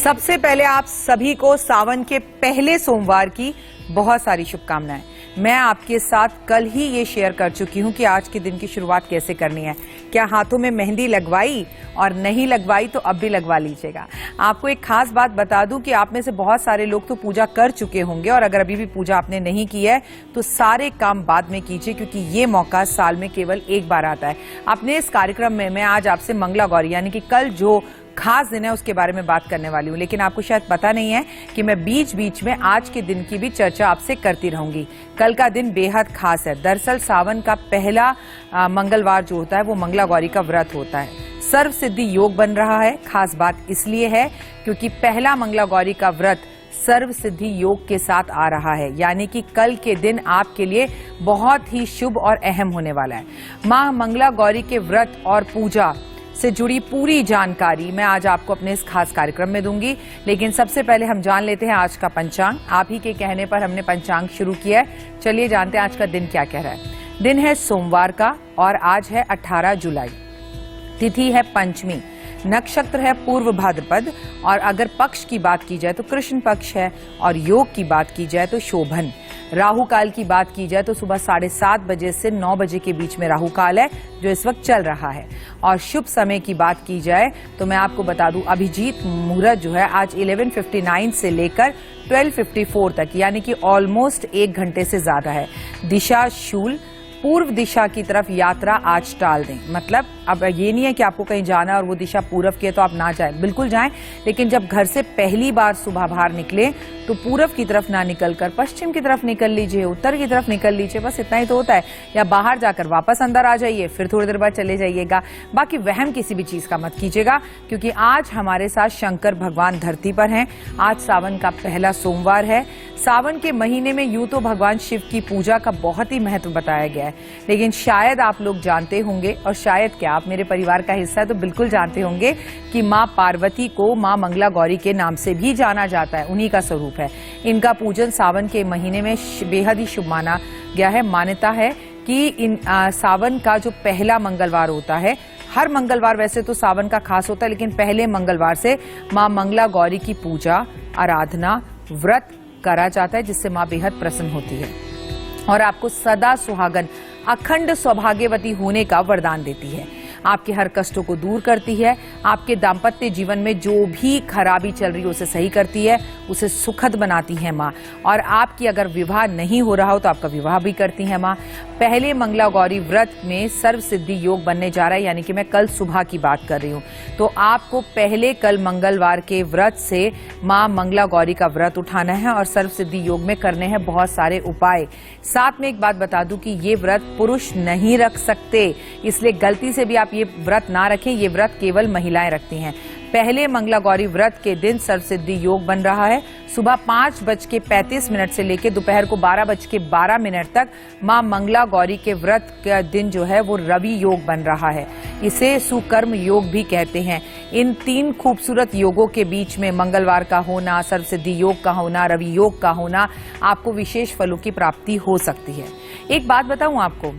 सबसे पहले आप सभी को सावन के पहले सोमवार की बहुत सारी शुभकामनाएं। मैं आपके साथ कल ही ये शेयर कर चुकी हूं कि आज के दिन की शुरुआत कैसे करनी है। क्या हाथों में मेहंदी लगवाई और नहीं लगवाई तो अब भी लगवा लीजिएगा। आपको एक खास बात बता दूं कि आप में से बहुत सारे लोग तो पूजा कर चुके होंगे और अगर अभी भी पूजा आपने नहीं की है तो सारे काम बाद में कीजिए, क्योंकि ये मौका साल में केवल एक बार आता है। अपने इस कार्यक्रम में मैं आज आपसे मंगला गौरी यानी कि कल जो खास दिन है उसके बारे में बात करने वाली हूँ, लेकिन आपको शायद पता नहीं है कि मैं बीच बीच में आज के दिन की भी चर्चा आपसे करती रहूंगी। कल का दिन बेहद खास है। दरअसल सावन का पहला मंगलवार जो होता है वो मंगला गौरी का व्रत होता है। सर्व सिद्धि योग बन रहा है। खास बात इसलिए है क्योंकि पहला मंगला गौरी का व्रत सर्व सिद्धि योग के साथ आ रहा है, यानी कि कल के दिन आपके लिए बहुत ही शुभ और अहम होने वाला है। मां मंगला गौरी के व्रत और पूजा से जुड़ी पूरी जानकारी मैं आज आपको अपने इस खास कार्यक्रम में दूंगी, लेकिन सबसे पहले हम जान लेते हैं आज का पंचांग। आप ही के कहने पर हमने पंचांग शुरू किया है। चलिए जानते हैं आज का दिन क्या कह रहा है। दिन है सोमवार का और आज है 18 जुलाई। तिथि है पंचमी, नक्षत्र है पूर्व भाद्रपद और अगर पक्ष की बात की जाए तो कृष्ण पक्ष है और योग की बात की जाए तो शोभन। राहु काल की बात की जाए तो सुबह 7:30 बजे से 9 बजे के बीच में राहु काल है जो इस वक्त चल रहा है। और शुभ समय की बात की जाए तो मैं आपको बता दूं अभिजीत मुहूर्त जो है आज 11:59 से लेकर 12:54 तक, यानी कि ऑलमोस्ट 1 घंटे से ज्यादा है। दिशा शूल, पूर्व दिशा की तरफ यात्रा आज टाल दें। मतलब अब ये नहीं है कि आपको कहीं जाना और वो दिशा पूर्व की है तो आप ना जाएं, बिल्कुल जाएं, लेकिन जब घर से पहली बार सुबह बाहर निकले तो पूर्व की तरफ ना निकलकर पश्चिम की तरफ निकल लीजिए, उत्तर की तरफ निकल लीजिए, बस इतना ही तो होता है। या बाहर जाकर वापस अंदर आ जाइए, फिर थोड़ी देर बाद चले जाइएगा। बाकी वहम किसी भी चीज का मत कीजिएगा, क्योंकि आज हमारे साथ शंकर भगवान धरती पर हैं। आज सावन का पहला सोमवार है। सावन के महीने में यूं तो भगवान शिव की पूजा का बहुत ही महत्व बताया गया है, लेकिन शायद आप लोग जानते होंगे, और शायद क्या आप मेरे परिवार का हिस्सा है तो बिल्कुल जानते होंगे कि मां पार्वती को मां मंगला गौरी के नाम से भी जाना जाता है, उन्हीं का स्वरूप है। इनका पूजन सावन के महीने में बेहद ही शुभ माना गया है। मान्यता है कि सावन का जो पहला मंगलवार होता है, हर मंगलवार वैसे तो सावन का खास होता है, लेकिन पहले मंगलवार से मां मंगला गौरी की पूजा, आराधना, व्रत करा जाता है, जिससे मां बेहद प्रसन्न होती है और आपको सदा सुहागन अखंड सौभाग्यवती होने का वरदान देती है। आपके हर कष्टों को दूर करती है। आपके दाम्पत्य जीवन में जो भी खराबी चल रही है उसे सही करती है, उसे सुखद बनाती है माँ। और आपकी अगर विवाह नहीं हो रहा हो तो आपका विवाह भी करती है माँ। पहले मंगला गौरी व्रत में सर्व सिद्धि योग बनने जा रहा है, यानी कि मैं कल सुबह की बात कर रही हूँ। तो आपको पहले कल मंगलवार के व्रत से माँ मंगला गौरी का व्रत उठाना है और सर्व सिद्धि योग में करने हैं बहुत सारे उपाय। साथ में एक बात बता दूं कि ये व्रत पुरुष नहीं रख सकते, इसलिए गलती से भी आप ये व्रत ना रखें। ये व्रत केवल महिलाएं रखती हैं। पहले मंगला गौरी व्रत के दिन सर्व सिद्धि योग बन रहा है। सुबह 5:35 से लेकर दोपहर को 12:12 तक मां मंगला गौरी के व्रत का दिन जो है वो रवि योग बन रहा है। इसे सुकर्म योग भी कहते हैं। इन 3 खूबसूरत योगों के बीच में मंगलवार का होना, सर्व सिद्धि योग का होना, रवि योग का होना, आपको विशेष फलों की प्राप्ति हो सकती है। एक बात बताऊं आपको,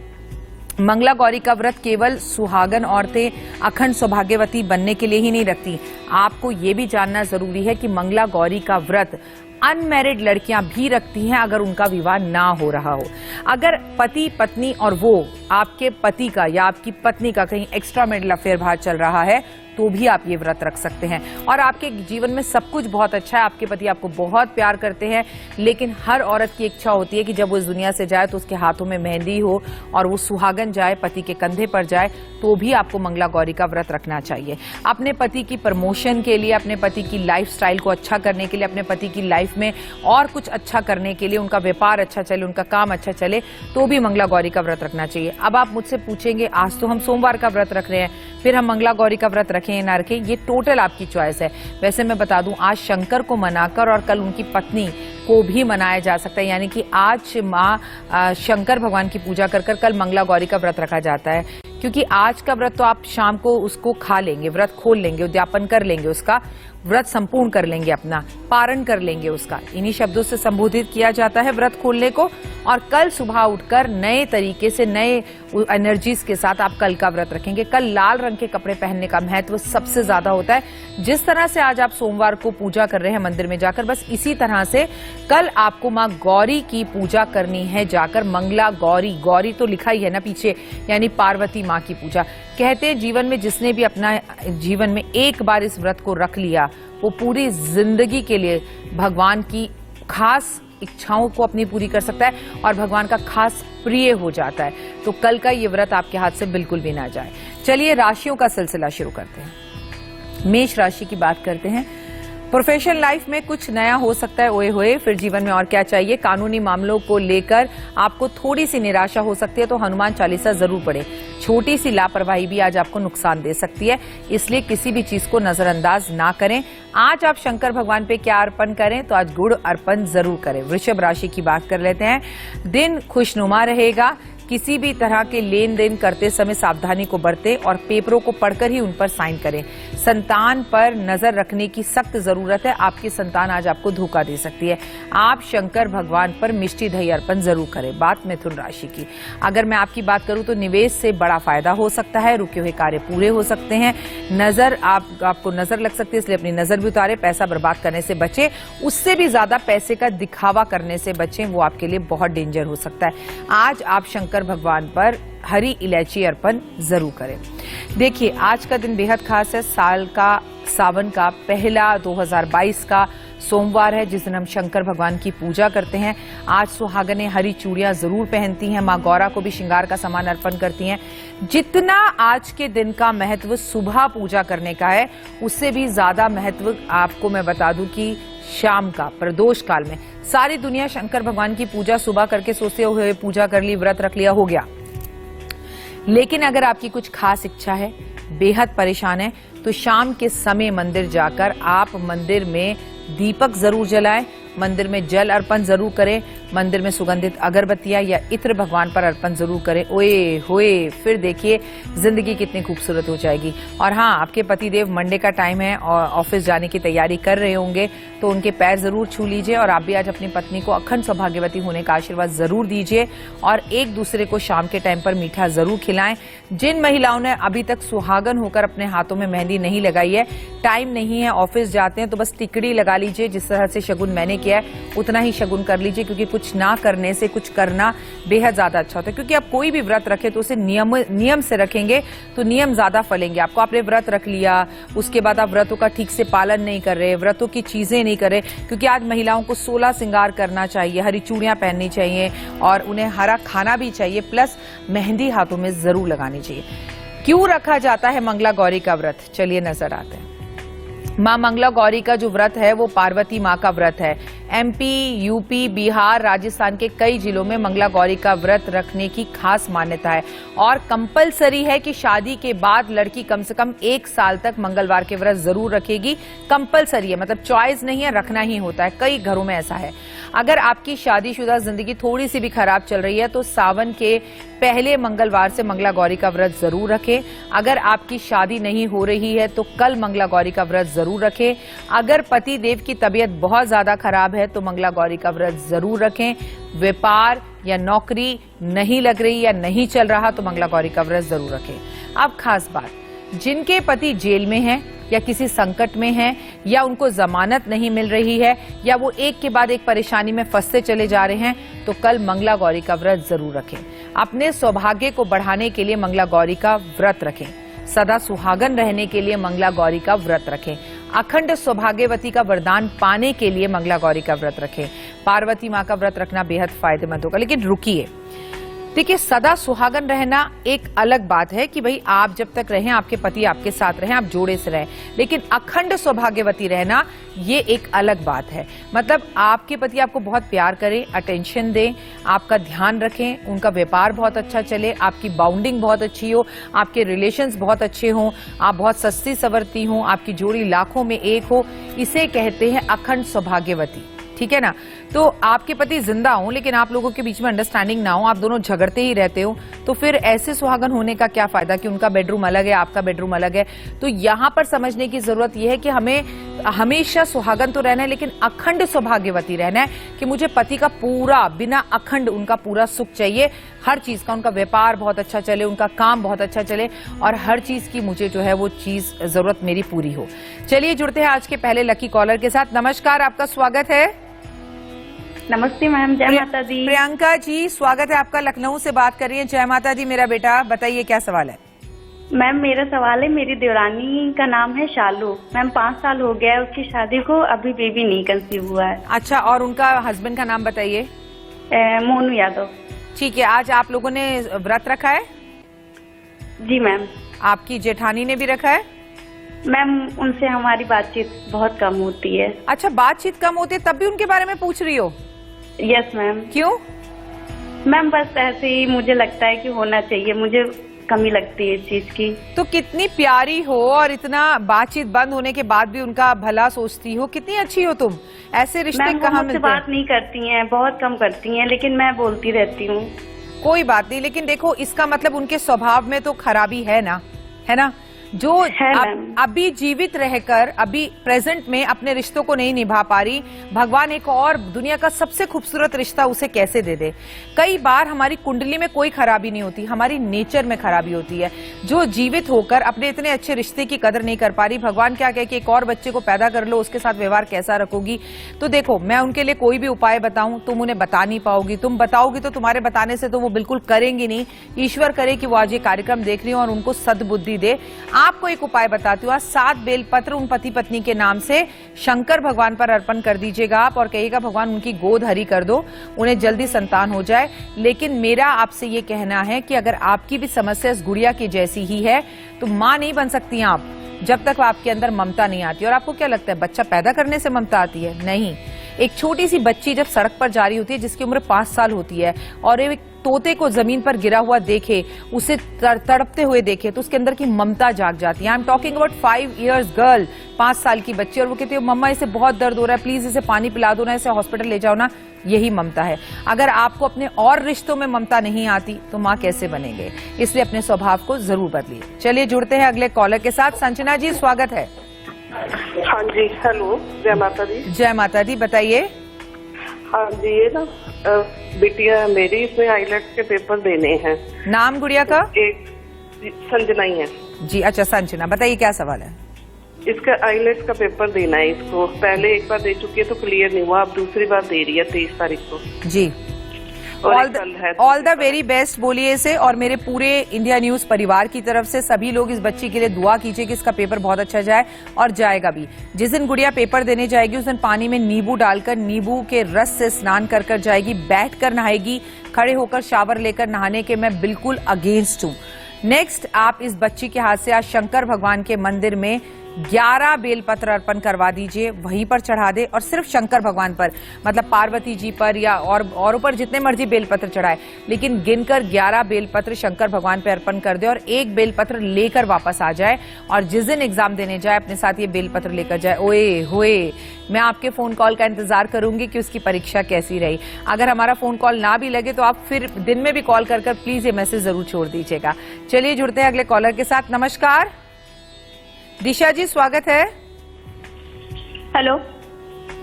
मंगला गौरी का व्रत केवल सुहागन औरतें अखंड सौभाग्यवती बनने के लिए ही नहीं रखती। आपको ये भी जानना जरूरी है कि मंगला गौरी का व्रत अनमैरिड लड़कियां भी रखती हैं अगर उनका विवाह ना हो रहा हो। अगर पति पत्नी और वो आपके पति का या आपकी पत्नी का कहीं एक्स्ट्रा मैरिटल अफेयर बाहर चल रहा है तो भी आप ये व्रत रख सकते हैं। और आपके जीवन में सब कुछ बहुत अच्छा है, आपके पति आपको बहुत प्यार करते हैं, लेकिन हर औरत की इच्छा होती है कि जब वो इस दुनिया से जाए तो उसके हाथों में मेहंदी हो और वो सुहागन जाए, पति के कंधे पर जाए, तो भी आपको मंगला गौरी का व्रत रखना चाहिए। अपने पति की प्रमोशन के लिए, अपने पति की लाइफस्टाइल को अच्छा करने के लिए, अपने पति की लाइफ में और कुछ अच्छा करने के लिए, उनका व्यापार अच्छा चले, उनका काम अच्छा चले, तो भी मंगला गौरी का व्रत रखना चाहिए। अब आप मुझसे पूछेंगे आज तो हम सोमवार का व्रत रख रहे हैं, फिर हम मंगला गौरी का व्रत रखें ना रखें, ये टोटल आपकी चॉइस है। वैसे मैं बता दूं आज शंकर को मनाकर और कल उनकी पत्नी को भी मनाया जा सकता है, यानी कि आज माँ शंकर भगवान की पूजा कर कल मंगला गौरी का व्रत रखा जाता है, क्योंकि आज का व्रत तो आप शाम को उसको खा लेंगे, व्रत खोल लेंगे, उद्यापन कर लेंगे, उसका व्रत संपूर्ण कर लेंगे, अपना पारण कर लेंगे उसका। इन्हीं शब्दों से संबोधित किया जाता है व्रत खोलने को। और कल सुबह उठकर नए तरीके से, नए एनर्जीज के साथ आप कल का व्रत रखेंगे। कल लाल रंग के कपड़े पहनने का महत्व सबसे ज्यादा होता है। जिस तरह से आज आप सोमवार को पूजा कर रहे हैं मंदिर में जाकर, बस इसी तरह से कल आपको मां गौरी की पूजा करनी है जाकर। मंगला गौरी, गौरी तो लिखा ही है ना पीछे, यानी पार्वती मां की पूजा। कहते हैं जीवन में जिसने भी अपना जीवन में एक बार इस व्रत को रख लिया, वो पूरी जिंदगी के लिए भगवान की खास इच्छाओं को अपनी पूरी कर सकता है और भगवान का खास प्रिय हो जाता है। तो कल का ये व्रत आपके हाथ से बिल्कुल भी ना जाए। चलिए राशियों का सिलसिला शुरू करते हैं। मेष राशि की बात करते हैं। प्रोफेशनल लाइफ में कुछ नया हो सकता है, ओए होए, फिर जीवन में और क्या चाहिए। कानूनी मामलों को लेकर आपको थोड़ी सी निराशा हो सकती है, तो हनुमान चालीसा जरूर पढ़े। छोटी सी लापरवाही भी आज आपको नुकसान दे सकती है, इसलिए किसी भी चीज को नजरअंदाज ना करें। आज आप शंकर भगवान पे क्या अर्पण करें, तो आज गुड़ अर्पण जरूर करें। वृषभ राशि की बात कर लेते हैं। दिन खुशनुमा रहेगा। किसी भी तरह के लेन देन करते समय सावधानी को बरतें और पेपरों को पढ़कर ही उन पर साइन करें। संतान पर नजर रखने की सख्त जरूरत है। आपकी संतान आज आपको धोखा दे सकती है। आप शंकर भगवान पर मिष्टी दही अर्पण जरूर करें। बात मिथुन राशि की, अगर मैं आपकी बात करूं तो निवेश से बड़ा फायदा हो सकता है। रुके हुए कार्य पूरे हो सकते हैं। नजर आपको नजर लग सकती है, इसलिए अपनी नजर भी उतारे। पैसा बर्बाद करने से बचें। उससे भी ज्यादा पैसे का दिखावा करने से बचें, वो आपके लिए बहुत डेंजर हो सकता है। आज आप शंकर भगवान पर हरी इलायची अर्पण जरूर करें। देखिए आज का दिन बेहद खास है। साल का सावन का पहला 2022 का सोमवार है, जिस दिन हम शंकर भगवान की पूजा करते हैं। आज सुहागनें हरी चूड़ियां जरूर पहनती हैं। मां गौरा को भी श्रृंगार का सामान अर्पण करती हैं। जितना आज के दिन का महत्व सुबह पूजा करने का है, उससे भी ज्यादा महत्व आपको मैं बता दूं कि शाम का प्रदोष काल में। सारी दुनिया शंकर भगवान की पूजा सुबह करके सोचते हुए पूजा कर ली, व्रत रख लिया, हो गया। लेकिन अगर आपकी कुछ खास इच्छा है, बेहद परेशान है, तो शाम के समय मंदिर जाकर आप मंदिर में दीपक जरूर जलाएं, मंदिर में जल अर्पण जरूर करें, मंदिर में सुगंधित अगरबत्तियां या इत्र भगवान पर अर्पण जरूर करें। ओए होए, फिर देखिए जिंदगी कितनी खूबसूरत हो जाएगी। और हाँ, आपके पतिदेव मंडे का टाइम है और ऑफिस जाने की तैयारी कर रहे होंगे, तो उनके पैर जरूर छू लीजिए। और आप भी आज अपनी पत्नी को अखंड सौभाग्यवती होने का आशीर्वाद जरूर दीजिए और एक दूसरे को शाम के टाइम पर मीठा जरूर खिलाएं। जिन महिलाओं ने अभी तक सुहागन होकर अपने हाथों में मेहंदी नहीं लगाई है, टाइम नहीं है, ऑफिस जाते हैं, तो बस टिकड़ी लगा लीजिए। जिस तरह से शगुन मैंने किया है उतना ही शगुन कर लीजिए, क्योंकि कुछ ना करने से कुछ करना बेहद ज्यादा अच्छा होता है। क्योंकि आप कोई भी व्रत रखे तो उसे नियम से रखेंगे तो नियम ज्यादा फलेंगे। आपको आपने व्रत रख लिया, उसके बाद आप व्रतों का ठीक से पालन नहीं कर रहे, व्रतों की चीजें नहीं कर रहे, क्योंकि आज महिलाओं को 16 श्रृंगार करना चाहिए, हरी चूड़ियां पहननी चाहिए और उन्हें हरा खाना भी चाहिए, प्लस मेहंदी हाथों में जरूर लगानी चाहिए। क्यों रखा जाता है मंगला गौरी का व्रत, चलिए नजर आते हैं। मां मंगला गौरी का जो व्रत है वो पार्वती मां का व्रत है। एमपी, यूपी, बिहार, राजस्थान के कई जिलों में मंगला गौरी का व्रत रखने की खास मान्यता है और कंपलसरी है कि शादी के बाद लड़की कम से कम 1 साल तक मंगलवार के व्रत जरूर रखेगी। कंपलसरी है, मतलब चॉइस नहीं है, रखना ही होता है। कई घरों में ऐसा है। अगर आपकी शादीशुदा जिंदगी थोड़ी सी भी खराब चल रही है तो सावन के पहले मंगलवार से मंगला गौरी का व्रत जरूर रखें। अगर आपकी शादी नहीं हो रही है तो कल मंगला गौरी का व्रत जरूर रखें। अगर पति देव की तबीयत बहुत ज्यादा खराब है तो मंगला गौरी का व्रत जरूर रखें। व्यापार या नौकरी नहीं लग रही या नहीं चल रहा तो मंगला गौरी का व्रत जरूर रखें। अब खास बात, जिनके पति जेल में हैं या किसी संकट में हैं या उनको जमानत नहीं मिल रही है या वो एक के बाद एक परेशानी में फंसते चले जा रहे हैं, तो कल मंगला गौरी का व्रत जरूर रखें। अपने सौभाग्य को बढ़ाने के लिए मंगला गौरी का व्रत रखें। सदा सुहागन रहने के लिए मंगला गौरी का व्रत रखें। अखंड सौभाग्यवती का वरदान पाने के लिए मंगला गौरी का व्रत रखें। पार्वती मां का व्रत रखना बेहद फायदेमंद होगा। लेकिन रुकिए, देखिए, सदा सुहागन रहना एक अलग बात है कि भाई आप जब तक रहें, आपके पति आपके साथ रहें, आप जोड़े से रहें, लेकिन अखंड सौभाग्यवती रहना ये एक अलग बात है। मतलब आपके पति आपको बहुत प्यार करें, अटेंशन दें, आपका ध्यान रखें, उनका व्यापार बहुत अच्छा चले, आपकी बाउंडिंग बहुत अच्छी हो, आपके रिलेशंस बहुत अच्छे हों, आप बहुत सस्ती सवरती हों, आपकी जोड़ी लाखों में एक हो, इसे कहते हैं अखंड सौभाग्यवती। ठीक है ना। तो आपके पति जिंदा हो लेकिन आप लोगों के बीच में अंडरस्टैंडिंग ना हो, आप दोनों झगड़ते ही रहते हो, तो फिर ऐसे सुहागन होने का क्या फायदा कि उनका बेडरूम अलग है, आपका बेडरूम अलग है। तो यहाँ पर समझने की जरूरत यह है कि हमें हमेशा सुहागन तो रहना है लेकिन अखंड सौभाग्यवती रहना है कि मुझे पति का पूरा बिना अखंड उनका पूरा सुख चाहिए, हर चीज का, उनका व्यापार बहुत अच्छा चले, उनका काम बहुत अच्छा चले और हर चीज की मुझे जो है वो चीज जरूरत मेरी पूरी हो। चलिए जुड़ते हैं आज के पहले लकी कॉलर के साथ। नमस्कार, आपका स्वागत है। नमस्ते मैम, जय माता दी। प्रियंका जी, स्वागत है आपका, लखनऊ से बात कर रही है। जय माता दी मेरा बेटा, बताइए क्या सवाल है। मैम मेरा सवाल है, मेरी देवरानी का नाम है शालू मैम, 5 साल हो गया है उसकी शादी को, अभी बेबी नहीं कंसीव हुआ है। अच्छा, और उनका हस्बैंड का नाम बताइए। मोनू यादव। ठीक है, आज आप लोगों ने व्रत रखा है? जी मैम। आपकी जेठानी ने भी रखा है? मैम उनसे हमारी बातचीत बहुत कम होती है। अच्छा, बातचीत कम होती है तब भी उनके बारे में पूछ रही हो? Yes ma'am. क्यों? मैम बस ऐसे ही मुझे लगता है कि होना चाहिए, मुझे कमी लगती है इस चीज की। तो कितनी प्यारी हो और इतना बातचीत बंद होने के बाद भी उनका भला सोचती हो, कितनी अच्छी हो तुम। ऐसे रिश्ते कहाँ मिलते हैं? बात नहीं करती हैं, बहुत कम करती हैं, लेकिन मैं बोलती रहती हूँ। कोई बात नहीं, लेकिन देखो इसका मतलब उनके स्वभाव में तो खराबी है ना, है ना। जो अभी जीवित रहकर अभी प्रेजेंट में अपने रिश्तों को नहीं निभा पा रही, भगवान एक और दुनिया का सबसे खूबसूरत रिश्ता उसे कैसे दे दे। कई बार हमारी कुंडली में कोई खराबी नहीं होती, हमारी नेचर में खराबी होती है। जो जीवित होकर अपने इतने अच्छे रिश्ते की कदर नहीं कर पा रही, भगवान क्या कहे कि एक और बच्चे को पैदा कर लो, उसके साथ व्यवहार कैसा रखोगी। तो देखो, मैं उनके लिए कोई भी उपाय बताऊं तुम उन्हें बता नहीं पाओगी, तुम बताओगी तो तुम्हारे बताने से तो वो बिल्कुल करेंगी नहीं। ईश्वर करे कि वो आज ये कार्यक्रम देख रही हो और उनको सद्बुद्धि दे। आपको एक उपाय बताती हूँ, आज 7 बेलपत्र उन पति पत्नी के नाम से शंकर भगवान पर अर्पण कर दीजिएगा आप और कहिएगा भगवान उनकी गोद हरी कर दो, उन्हें जल्दी संतान हो जाए। लेकिन मेरा आपसे ये कहना है कि अगर आपकी भी समस्या इस गुड़िया की जैसी ही है तो मां नहीं बन सकती हैं आप जब तक आपके अंदर ममता नहीं आती। और आपको क्या लगता है बच्चा पैदा करने से ममता आती है? नहीं। एक छोटी सी बच्ची जब सड़क पर जा रही होती है जिसकी उम्र 5 साल होती है और एक तोते को जमीन पर गिरा हुआ देखे, उसे तड़पते हुए देखे तो उसके अंदर की ममता जाग जाती है। I am talking about 5 years girl, 5 साल की बच्ची, और वो कहती है मम्मा इसे बहुत दर्द हो रहा है, प्लीज इसे पानी पिला दो ना, इसे हॉस्पिटल ले जाओ ना। यही ममता है। अगर आपको अपने और रिश्तों में ममता नहीं आती तो माँ कैसे बनेंगे? इसलिए अपने स्वभाव को जरूर बदलिए। चलिए जुड़ते हैं अगले कॉलर के साथ। संजना जी, स्वागत है। हाँ जी, हेलो, जय माता दी। जय माता दी, बताइए। हाँ जी, ये ना बिटिया मेरी, इसमें आईलेट्स के पेपर देने हैं। नाम गुड़िया का? एक संजना ही है जी। अच्छा संजना, बताइए क्या सवाल है। इसका आईलेट्स का पेपर देना है इसको, पहले एक बार दे चुकी है तो क्लियर नहीं हुआ, अब दूसरी बार दे रही है 23 तारीख को जी। ऑल द वेरी बेस्ट बोलिए इसे, और मेरे पूरे इंडिया न्यूज परिवार की तरफ से सभी लोग इस बच्ची के लिए दुआ कीजिए कि इसका पेपर बहुत अच्छा जाए और जाएगा भी। जिस दिन गुड़िया पेपर देने जाएगी उस दिन पानी में नींबू डालकर नींबू के रस से स्नान कर कर जाएगी, बैठ कर नहाएगी, खड़े होकर शावर लेकर नहाने के मैं बिल्कुल अगेंस्ट हूँ। नेक्स्ट, आप इस बच्ची के हाथ से आज शंकर भगवान के मंदिर में 11 बेलपत्र अर्पण करवा दीजिए, वहीं पर चढ़ा दे, और सिर्फ शंकर भगवान पर, मतलब पार्वती जी पर या और ऊपर जितने मर्जी बेलपत्र चढ़ाए, लेकिन गिनकर 11 बेलपत्र शंकर भगवान पे अर्पण कर दे और एक बेलपत्र लेकर वापस आ जाए। और जिस दिन एग्जाम देने जाए अपने साथ ये बेलपत्र लेकर जाए। ओए होए, मैं आपके फोन कॉल का इंतजार करूंगी कि उसकी परीक्षा कैसी रही। अगर हमारा फोन कॉल ना भी लगे तो आप फिर दिन में भी कॉल कर प्लीज ये मैसेज जरूर छोड़ दीजिएगा। चलिए जुड़ते हैं अगले कॉलर के साथ। नमस्कार दिशा जी, स्वागत है। हेलो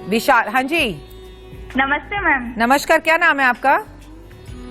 विशाल। हाँ जी, नमस्ते मैम। नमस्कार, क्या नाम है आपका?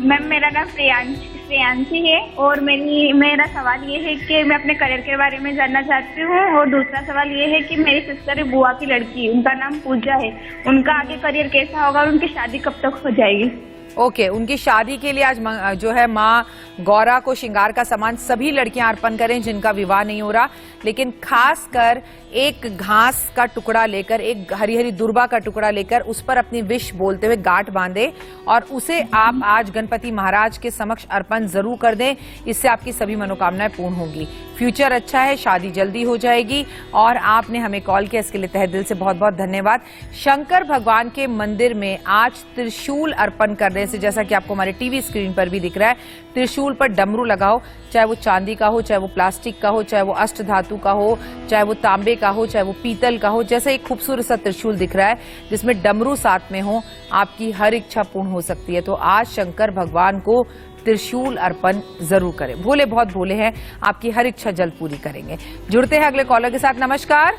मैम मेरा नाम श्रेयांशी है और मेरा सवाल ये है कि मैं अपने करियर के बारे में जानना चाहती हूँ, और दूसरा सवाल ये है कि मेरी सिस्टर बुआ की लड़की, उनका नाम पूजा है, उनका आगे करियर कैसा होगा और उनकी शादी कब तक हो जाएगी? ओके, उनकी शादी के लिए आज जो है माँ गौरा को श्रृंगार का सामान सभी लड़कियां अर्पण करें जिनका विवाह नहीं हो रहा, लेकिन खासकर एक घास का टुकड़ा लेकर, एक हरी हरी दुर्बा का टुकड़ा लेकर उस पर अपनी विश बोलते हुए गांठ बांधे और उसे आप आज गणपति महाराज के समक्ष अर्पण जरूर कर दें। इससे आपकी सभी मनोकामनाएं पूर्ण होंगी, फ्यूचर अच्छा है, शादी जल्दी हो जाएगी। और आपने हमें कॉल किया, इसके लिए तहे दिल से बहुत बहुत धन्यवाद। शंकर भगवान के मंदिर में आज त्रिशूल अर्पण कर रहे हैं, जैसा कि आपको हमारे टीवी स्क्रीन पर भी दिख रहा है। त्रिशूल पर डमरू लगाओ, चाहे वो चांदी का हो, चाहे वो प्लास्टिक का हो, चाहे वो अष्ट धातु का हो, चाहे वो तांबे का हो, चाहे वो पीतल का हो। जैसे एक खूबसूरत सा त्रिशूल दिख रहा है जिसमें डमरू साथ में हो, आपकी हर इच्छा पूर्ण हो सकती है। तो आज शंकर भगवान को त्रिशूल अर्पण जरूर करें। भोले बहुत भोले हैं, आपकी हर इच्छा जल्द पूरी करेंगे। जुड़ते हैं अगले कॉलर के साथ। नमस्कार।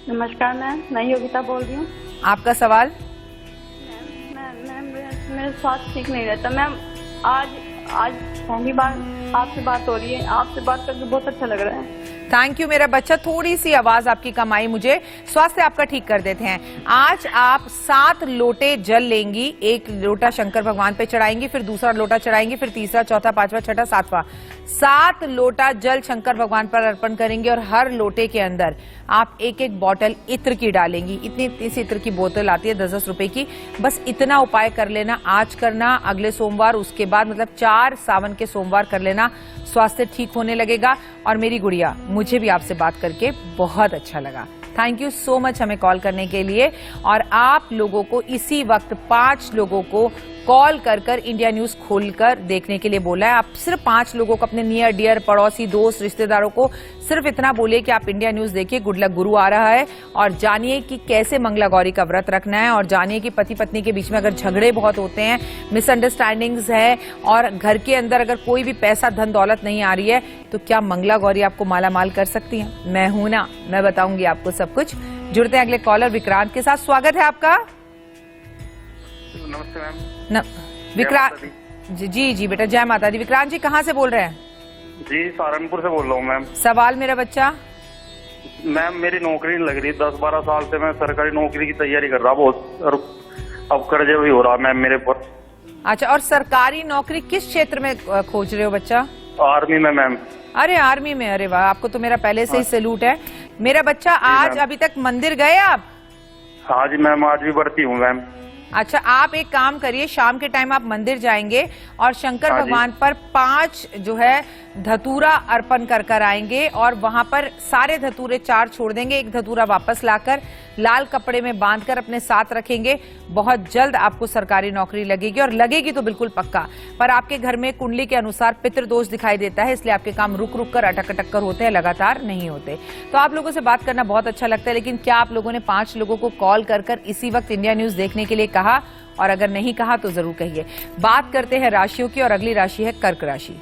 नमस्कार मैम, मैं योगिता बोल रही हूँ। आपका सवाल? मेरे स्वास्थ्य ठीक नहीं रहता मैम। आज पहली बार आपसे बात हो रही है, आपसे बात करके बहुत अच्छा लग रहा है। थैंक यू मेरा बच्चा, थोड़ी सी आवाज आपकी कम आई मुझे। स्वास्थ्य आपका ठीक कर देते हैं। आज आप 7 लोटे जल लेंगी, 1 लोटा शंकर भगवान पे चढ़ाएंगी, फिर दूसरा लोटा चढ़ाएंगी, फिर तीसरा, चौथा, पांचवा, छठा, सातवां, 7 लोटा जल शंकर भगवान पर अर्पण करेंगे। और हर लोटे के अंदर आप 1-1 बॉटल इत्र की डालेंगी। इतनी सी इत्र की बोतल आती है 10-10 रुपए की। बस इतना उपाय कर लेना, आज करना, अगले सोमवार, उसके बाद मतलब 4 सावन के सोमवार कर लेना, स्वास्थ्य ठीक होने लगेगा। और मेरी गुड़िया, मुझे भी आपसे बात करके बहुत अच्छा लगा। थैंक यू सो मच हमें कॉल करने के लिए। और आप लोगों को इसी वक्त 5 लोगों को कॉल कर इंडिया न्यूज खोलकर देखने के लिए बोला है। आप सिर्फ 5 लोगों को, अपने नियर डियर, पड़ोसी, दोस्त, रिश्तेदारों को सिर्फ इतना बोलिए कि आप इंडिया न्यूज देखिए, गुड लक गुरु आ रहा है। और जानिए कि कैसे मंगला गौरी का व्रत रखना है। और जानिए कि पति पत्नी के बीच में अगर झगड़े बहुत होते हैं, मिसअंडरस्टैंडिंग्स है, और घर के अंदर अगर कोई भी पैसा, धन दौलत नहीं आ रही है, तो क्या मंगला गौरी आपको माला माल कर सकती है? मैं हूं ना, मैं बताऊंगी आपको सब कुछ। जुड़ते हैं अगले कॉलर विक्रांत के साथ। स्वागत है आपका। नमस्ते मैम। विक्रांत जी बेटा, जय माता दी। विक्रांत जी कहाँ से बोल रहे हैं? जी सहारनपुर से बोल रहा हूँ मैम। सवाल मेरा बच्चा? मैम मेरी नौकरी नहीं लग रही, 10-12 साल से मैं सरकारी नौकरी की तैयारी कर रहा बहुत, और अब कर्जे भी हो रहा मैम मेरे पर। अच्छा, और सरकारी नौकरी किस क्षेत्र में खोज रहे हो बच्चा? आर्मी में मैम। अरे आर्मी में, अरे वाह, आपको तो मेरा पहले से ही सैल्यूट है। मेरा बच्चा, आज अभी तक मंदिर गए आप? हाँ जी मैम, आज भी बढ़ती हूँ मैम। अच्छा, आप एक काम करिए, शाम के टाइम आप मंदिर जाएंगे और शंकर भगवान पर 5 जो है धतूरा अर्पण कर आएंगे। और वहां पर सारे धतूरे 4 छोड़ देंगे, 1 धतूरा वापस लाकर लाल कपड़े में बांधकर अपने साथ रखेंगे। बहुत जल्द आपको सरकारी नौकरी लगेगी, और लगेगी तो बिल्कुल पक्का। पर आपके घर में कुंडली के अनुसार पितृदोष दिखाई देता है, इसलिए आपके काम रुक रुक कर, अटक अटक कर होते हैं, लगातार नहीं होते। तो आप लोगों से बात करना बहुत अच्छा लगता है, लेकिन क्या आप लोगों ने 5 लोगों को कॉल कर इसी वक्त इंडिया न्यूज देखने के लिए कहा? और अगर नहीं कहा तो जरूर कहिए। बात करते हैं राशियों की, और अगली राशि है कर्क राशि।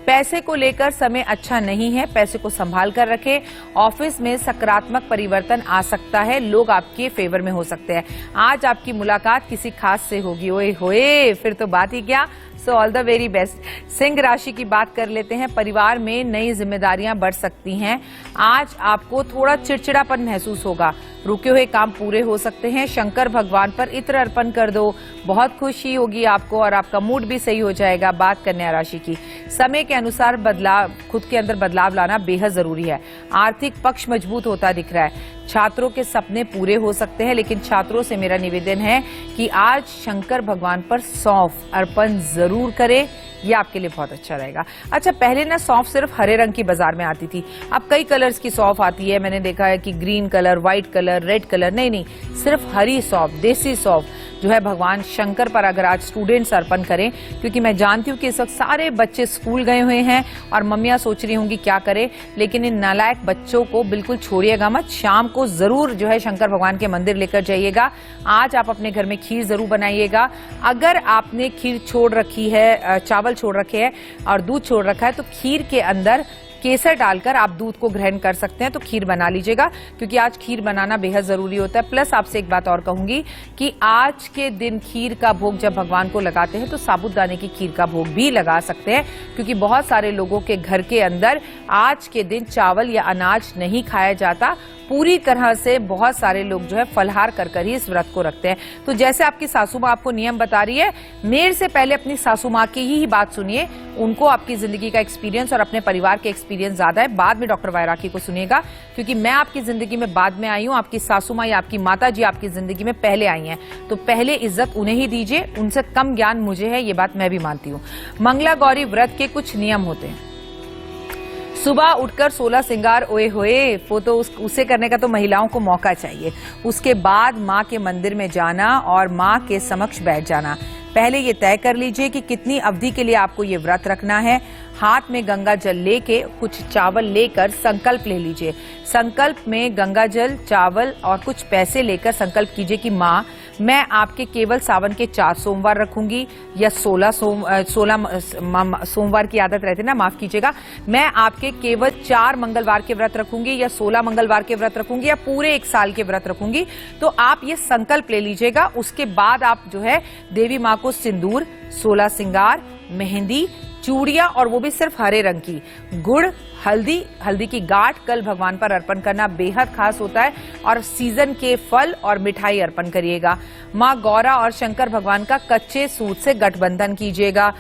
पैसे को लेकर समय अच्छा नहीं है, पैसे को संभाल कर रखें। ऑफिस में सकारात्मक परिवर्तन आ सकता है, लोग आपके फेवर में हो सकते हैं। आज आपकी मुलाकात किसी खास से होगी। ओए होए, फिर तो बात ही क्या। So all the very best. Singh राशि की बात कर लेते हैं। परिवार में नई जिम्मेदारियां बढ़ सकती हैं। आज आपको थोड़ा चिड़चिड़ापन महसूस होगा, रुके हुए काम पूरे हो सकते हैं। शंकर भगवान पर इत्र अर्पण कर दो, बहुत खुशी होगी आपको, और आपका मूड भी सही हो जाएगा। बात कन्या राशि की, समय के अनुसार बदलाव, खुद के अंदर बदलाव लाना बेहद जरूरी है। आर्थिक पक्ष मजबूत होता दिख रहा है। छात्रों के सपने पूरे हो सकते हैं, लेकिन छात्रों से मेरा निवेदन है कि आज शंकर भगवान पर सौंफ अर्पण जरूर करें, ये आपके लिए बहुत अच्छा रहेगा। अच्छा, पहले ना सौंफ सिर्फ हरे रंग की बाजार में आती थी, अब कई कलर्स की सौंफ आती है। मैंने देखा है कि green colour, white colour, red colour, नहीं, सिर्फ हरी सौंफ, देसी सौंफ जो है भगवान शंकर पर अगर आज स्टूडेंट्स अर्पण करें, क्योंकि मैं जानती हूँ कि इस वक्त सारे बच्चे स्कूल गए हुए हैं और मम्मियाँ सोच रही होंगी क्या करें, लेकिन इन नालायक बच्चों को बिल्कुल छोड़िएगा मत। शाम को जरूर जो है शंकर भगवान के मंदिर लेकर जाइएगा। आज आप अपने घर में खीर जरूर बनाइएगा। अगर आपने खीर छोड़ रखी है, चावल छोड़ रखे हैं और दूध छोड़ रखा है, तो खीर के अंदर केसर डालकर आप दूध को ग्रहण कर सकते हैं, तो खीर बना लीजिएगा, क्योंकि आज खीर बनाना बेहद जरूरी होता है। प्लस आपसे एक बात और कहूंगी कि आज के दिन खीर का भोग जब भगवान को लगाते हैं तो साबूदाने की खीर का भोग भी लगा सकते हैं, क्योंकि बहुत सारे लोगों के घर के अंदर आज के दिन चावल या अनाज नहीं खाया जाता। पूरी तरह से बहुत सारे लोग जो है फलहार कर ही इस व्रत को रखते हैं। तो जैसे आपकी सासू माँ आपको नियम बता रही है, मेरे से पहले अपनी सासू माँ की ही बात सुनिए। उनको आपकी जिंदगी का एक्सपीरियंस और अपने परिवार के एक्सपीरियंस ज्यादा है। बाद में डॉक्टर वायराकी को सुनिएगा, क्योंकि मैं आपकी जिंदगी में बाद में आई हूँ। आपकी सासू माँ या आपकी माता जी आपकी जिंदगी में पहले आई हैं, तो पहले इज्जत उन्हें ही दीजिए। उनसे कम ज्ञान मुझे है, ये बात मैं भी मानती हूँ। मंगला गौरी व्रत के कुछ नियम होते हैं। सुबह उठकर 16 श्रृंगार, ओए होए, वो तो उसे करने का तो महिलाओं को मौका चाहिए। उसके बाद माँ के मंदिर में जाना और माँ के समक्ष बैठ जाना। पहले ये तय कर लीजिए कि कितनी अवधि के लिए आपको ये व्रत रखना है। हाथ में गंगा जल लेके कुछ चावल लेकर संकल्प ले लीजिए। संकल्प में गंगा जल, चावल और कुछ पैसे लेकर संकल्प कीजिए कि माँ, मैं आपके केवल सावन के 4 सोमवार रखूंगी या 16 सोमवार की आदत रहती है ना, माफ कीजिएगा, मैं आपके केवल 4 मंगलवार के व्रत रखूंगी या 16 मंगलवार के व्रत रखूंगी या पूरे 1 साल के व्रत रखूंगी। तो आप ये संकल्प ले लीजिएगा। उसके बाद आप जो है देवी माँ को सिंदूर, 16 श्रृंगार, मेहंदी, चूड़ियां और वो भी सिर्फ हरे रंग की, गुड़, हल्दी की गांठ कल भगवान पर अर्पण करना बेहद खास होता है। और सीजन के फल और मिठाई अर्पण करिएगा। माँ गौरा और शंकर भगवान का कच्चे सूत से गठबंधन कीजिएगा।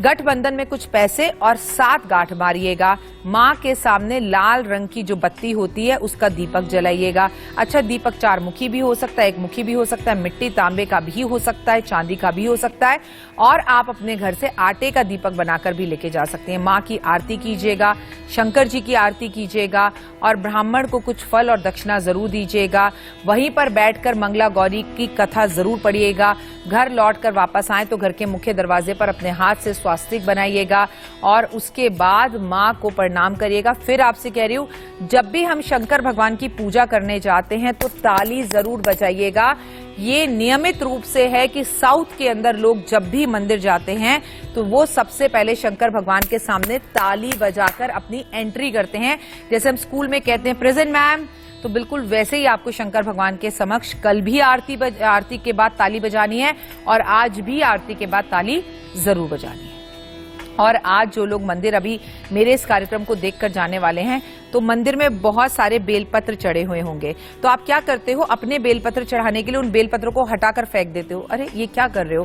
गठबंधन में कुछ पैसे और 7 गांठ मारिएगा। माँ के सामने लाल रंग की जो बत्ती होती है उसका दीपक जलाइएगा। अच्छा, दीपक 4 मुखी भी हो सकता है, 1 मुखी भी हो सकता है, मिट्टी तांबे का भी हो सकता है, चांदी का भी हो सकता है, और आप अपने घर से आटे का दीपक बनाकर भी लेके जा सकते हैं। माँ की आरती कीजिएगा, शंकर जी की आरती कीजिएगा और ब्राह्मण को कुछ फल और दक्षिणा जरूर दीजिएगा। वहीं पर बैठकर मंगला गौरी की कथा जरूर पढ़िएगा। घर लौटकर वापस आए तो घर के मुख्य दरवाजे पर अपने हाथ से स्वास्तिक बनाइएगा और उसके बाद माँ को प्रणाम करिएगा। फिर आपसे कह रही हूँ, जब भी हम शंकर भगवान की पूजा करने जाते हैं तो ताली जरूर बजाइएगा। ये नियमित रूप से है कि साउथ के अंदर लोग जब भी मंदिर जाते हैं तो वो सबसे पहले शंकर भगवान के सामने ताली बजाकर अपनी एंट्री करते हैं। जैसे हम स्कूल में कहते हैं प्रेजेंट मैम, तो बिल्कुल वैसे ही आपको शंकर भगवान के समक्ष कल भी आरती के बाद ताली बजानी है और आज भी आरती के बाद ताली जरूर बजानी है। और आज जो लोग मंदिर अभी मेरे इस कार्यक्रम को देखकर जाने वाले हैं तो मंदिर में बहुत सारे बेलपत्र चढ़े हुए होंगे। तो आप क्या करते हो, अपने बेलपत्र चढ़ाने के लिए उन बेलपत्रों को हटाकर फेंक देते हो। अरे ये क्या कर रहे हो,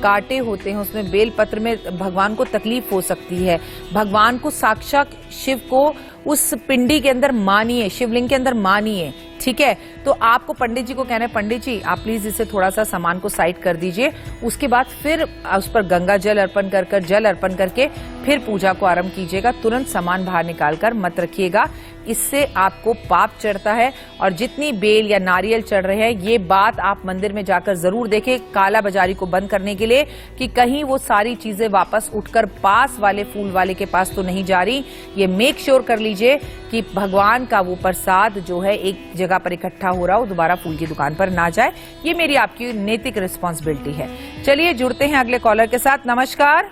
कांटे होते हैं उसमें, बेलपत्र में भगवान को तकलीफ हो सकती है। भगवान को साक्षात शिव को उस पिंडी के अंदर मानिए, शिवलिंग के अंदर मानिए, ठीक है। तो आपको पंडित जी को कहना है, पंडित जी आप प्लीज इसे थोड़ा सा सामान को साइड कर दीजिए। उसके बाद फिर उस पर गंगा जल अर्पण कर जल अर्पण करके फिर पूजा को आरंभ कीजिएगा। तुरंत सामान बाहर निकालकर मत रखिएगा, इससे आपको पाप चढ़ता है। और जितनी बेल या नारियल चढ़ रहे हैं, ये बात आप मंदिर में जाकर जरूर देखें काला बाजारी को बंद करने के लिए कि कहीं वो सारी चीजें वापस उठकर पास वाले फूल वाले के पास तो नहीं जा रही। ये मेक श्योर कर लीजिए कि भगवान का वो प्रसाद जो है एक जगह पर इकट्ठा हो रहा हो, दोबारा फूल की दुकान पर ना जाए। ये मेरी आपकी नैतिक रिस्पॉन्सिबिलिटी है। चलिए जुड़ते हैं अगले कॉलर के साथ। नमस्कार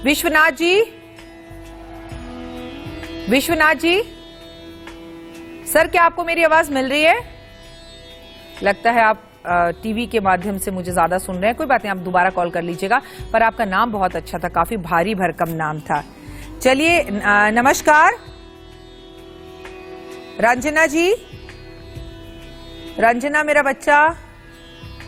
विश्वनाथ जी। विश्वनाथ जी सर, क्या आपको मेरी आवाज मिल रही है? लगता है आप टीवी के माध्यम से मुझे ज्यादा सुन रहे हैं। कोई बात नहीं, आप दोबारा कॉल कर लीजिएगा। पर आपका नाम बहुत अच्छा था, काफी भारी भरकम नाम था। चलिए नमस्कार रंजना जी। रंजना मेरा बच्चा,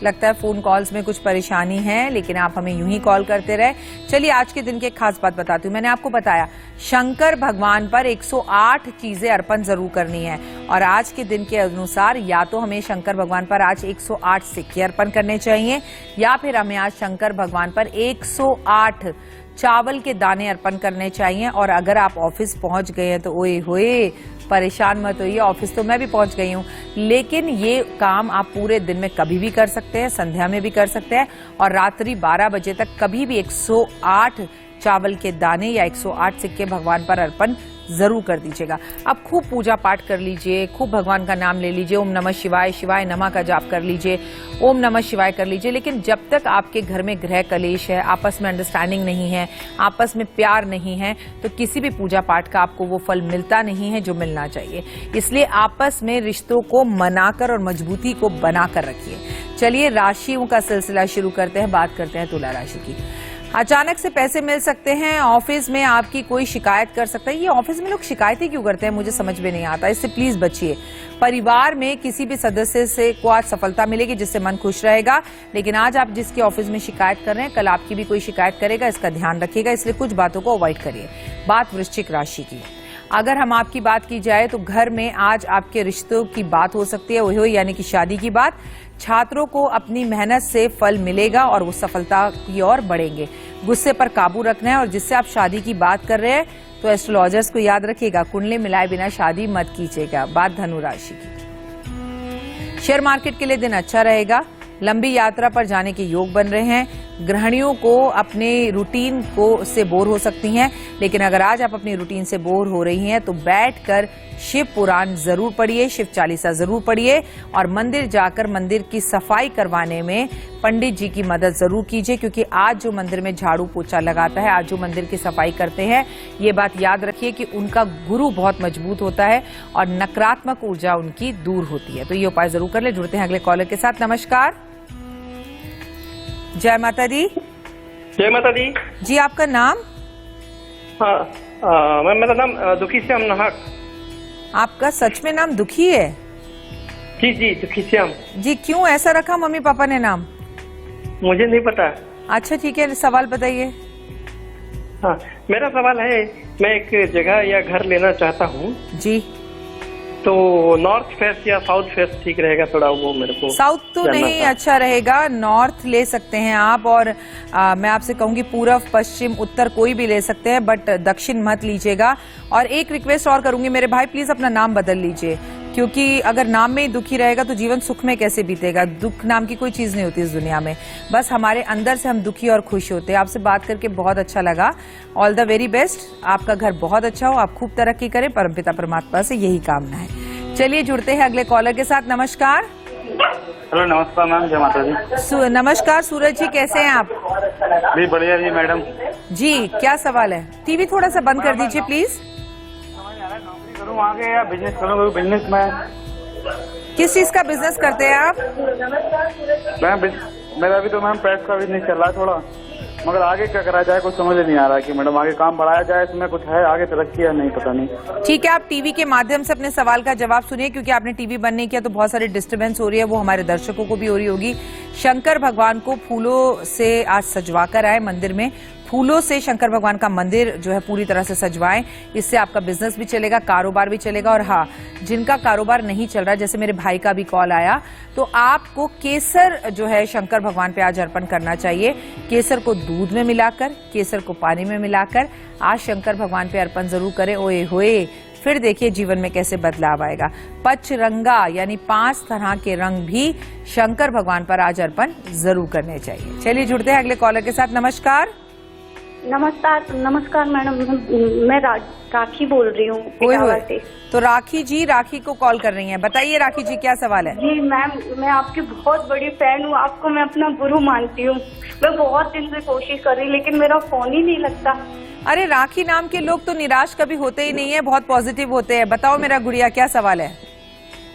लगता है फोन कॉल्स में कुछ परेशानी है, लेकिन आप हमें यूं ही कॉल करते रहे। चलिए आज के दिन की एक खास बात बताती हूँ। मैंने आपको बताया शंकर भगवान पर 108 चीजें अर्पण जरूर करनी है और आज के दिन के अनुसार या तो हमें शंकर भगवान पर आज 108 सिक्के अर्पण करने चाहिए या फिर हमें आज शंकर भगवान पर 108 चावल के दाने अर्पण करने चाहिए। और अगर आप ऑफिस पहुंच गए हैं तो ओए होए परेशान मत होइए, ऑफिस तो मैं भी पहुंच गई हूं, लेकिन ये काम आप पूरे दिन में कभी भी कर सकते हैं, संध्या में भी कर सकते हैं और रात्रि 12 बजे तक कभी भी 108 चावल के दाने या 108 सिक्के भगवान पर अर्पण जरूर कर दीजिएगा। अब खूब पूजा पाठ कर लीजिए, खूब भगवान का नाम ले लीजिए, ओम नमः शिवाय, शिवाय नमः का जाप कर लीजिए, ओम नमः शिवाय कर लीजिए। लेकिन जब तक आपके घर में गृह कलेश है, आपस में अंडरस्टैंडिंग नहीं है, आपस में प्यार नहीं है, तो किसी भी पूजा पाठ का आपको वो फल मिलता नहीं है जो मिलना चाहिए। इसलिए आपस में रिश्तों को मनाकर और मजबूती को बनाकर रखिए। चलिए राशियों का सिलसिला शुरू करते हैं, बात करते हैं तुला राशि की। अचानक से पैसे मिल सकते हैं, ऑफिस में आपकी कोई शिकायत कर सकता है। ये ऑफिस में लोग शिकायतें क्यों करते हैं मुझे समझ में नहीं आता, इससे प्लीज बचिए। परिवार में किसी भी सदस्य से को आज सफलता मिलेगी जिससे मन खुश रहेगा, लेकिन आज आप जिसके ऑफिस में शिकायत कर रहे हैं कल आपकी भी कोई शिकायत करेगा, इसका ध्यान रखिएगा, इसलिए कुछ बातों को अवॉइड करिए। बात वृश्चिक राशि की, अगर हम आपकी बात की जाए तो घर में आज आपके रिश्तों की बात हो सकती है, वही यानी कि शादी की बात। छात्रों को अपनी मेहनत से फल मिलेगा और वो सफलता की ओर बढ़ेंगे। गुस्से पर काबू रखना है और जिससे आप शादी की बात कर रहे हैं तो एस्ट्रोलॉजर्स को याद रखिएगा, कुंडली मिलाए बिना शादी मत कीजिएगा। बात धनु राशि की, शेयर मार्केट के लिए दिन अच्छा रहेगा। लंबी यात्रा पर जाने के योग बन रहे हैं। गृहिणियों को अपने रूटीन से बोर हो सकती हैं, लेकिन अगर आज आप अपनी रूटीन से बोर हो रही हैं तो बैठकर शिव पुराण जरूर पढ़िए, शिव चालीसा जरूर पढ़िए और मंदिर जाकर मंदिर की सफाई करवाने में पंडित जी की मदद जरूर कीजिए, क्योंकि आज जो मंदिर में झाड़ू पोछा लगाता है, आज जो मंदिर की सफाई करते हैं, ये बात याद रखिए कि उनका गुरु बहुत मजबूत होता है और नकारात्मक ऊर्जा उनकी दूर होती है। तो ये उपाय जरूर कर ले। जुड़ते हैं अगले कॉलर के साथ। नमस्कार, जय माता दी। जय माता दी जी, आपका नाम? हाँ मैम, मेरा नाम दुखी श्याम नाहक। आपका सच में नाम दुखी है? जी जी, दुखी श्याम। जी, क्यों ऐसा रखा मम्मी पापा ने नाम? मुझे नहीं पता। अच्छा ठीक है, सवाल बताइए। हाँ, मेरा सवाल है, मैं एक जगह या घर लेना चाहता हूँ, जी, तो नॉर्थ फेस या साउथ फेस ठीक रहेगा? थोड़ा वो मेरे को साउथ तो जानना नहीं था। अच्छा रहेगा, नॉर्थ ले सकते हैं आप। और मैं आपसे कहूंगी पूर्व, पश्चिम, उत्तर कोई भी ले सकते हैं, बट दक्षिण मत लीजिएगा। और एक रिक्वेस्ट और करूंगी मेरे भाई, प्लीज अपना नाम बदल लीजिए, क्योंकि अगर नाम में ही दुखी रहेगा तो जीवन सुख में कैसे बीतेगा। दुख नाम की कोई चीज नहीं होती इस दुनिया में, बस हमारे अंदर से हम दुखी और खुश होते हैं। आपसे बात करके बहुत अच्छा लगा। ऑल द वेरी बेस्ट, आपका घर बहुत अच्छा हो, आप खूब तरक्की करें, परमपिता परमात्मा से यही कामना है। चलिए जुड़ते हैं अगले कॉलर के साथ। नमस्कार। हेलो, नमस्कार मैम, जय माता दी। नमस्कार सूरज जी, कैसे हैं आप? जी बढ़िया जी मैडम। जी, क्या सवाल है? टीवी थोड़ा सा बंद कर दीजिए प्लीज। नौकरी करूँ आगे या बिजनेस करूँ? बिजनेस में। किस चीज का बिजनेस करते हैं आप? मेरा अभी तो मैम प्रेस का बिजनेस चल रहा है थोड़ा, मगर आगे क्या करा जाए कुछ समझ नहीं आ रहा कि मैडम आगे काम बढ़ाया जाए, इसमें कुछ है आगे तरक्की या नहीं, पता नहीं। ठीक है, आप टीवी के माध्यम से अपने सवाल का जवाब सुनिए, क्योंकि आपने टीवी बंद नहीं किया तो बहुत सारी डिस्टरबेंस हो रही है, वो हमारे दर्शकों को भी हो रही होगी। शंकर भगवान को फूलों से आज सजवा कर आए मंदिर में। फूलों से शंकर भगवान का मंदिर जो है पूरी तरह से सजवाएं, इससे आपका बिजनेस भी चलेगा, कारोबार भी चलेगा। और हाँ, जिनका कारोबार नहीं चल रहा, जैसे मेरे भाई का भी कॉल आया, तो आपको केसर जो है शंकर भगवान पे आज अर्पण करना चाहिए। केसर को दूध में मिलाकर, केसर को पानी में मिलाकर आज शंकर भगवान पे अर्पण जरूर करें। ओए होए, फिर देखिए जीवन में कैसे बदलाव आएगा। पचरंगा यानी 5 तरह के रंग भी शंकर भगवान पर आज अर्पण जरूर करने चाहिए। चलिए जुड़ते हैं अगले कॉलर के साथ। नमस्कार। नमस्कार मैडम, मैं राखी बोल रही हूँ इटावा से। तो राखी जी, राखी को कॉल कर रही हैं, बताइए राखी जी क्या सवाल है? जी मैम, मैं आपकी बहुत बड़ी फैन हूँ, आपको मैं अपना गुरु मानती हूँ। मैं बहुत दिन से कोशिश कर रही, लेकिन मेरा फोन ही नहीं लगता। अरे राखी नाम के लोग तो निराश कभी होते ही नहीं है, बहुत पॉजिटिव होते हैं। बताओ मेरा गुड़िया, क्या सवाल है?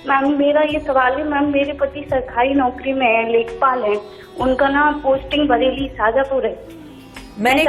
मैम मेरा ये सवाल है, मैम मेरे पति सरकारी नौकरी में है, लेखपाल है, उनका ना पोस्टिंग बरेली शाजापुर है। मैंने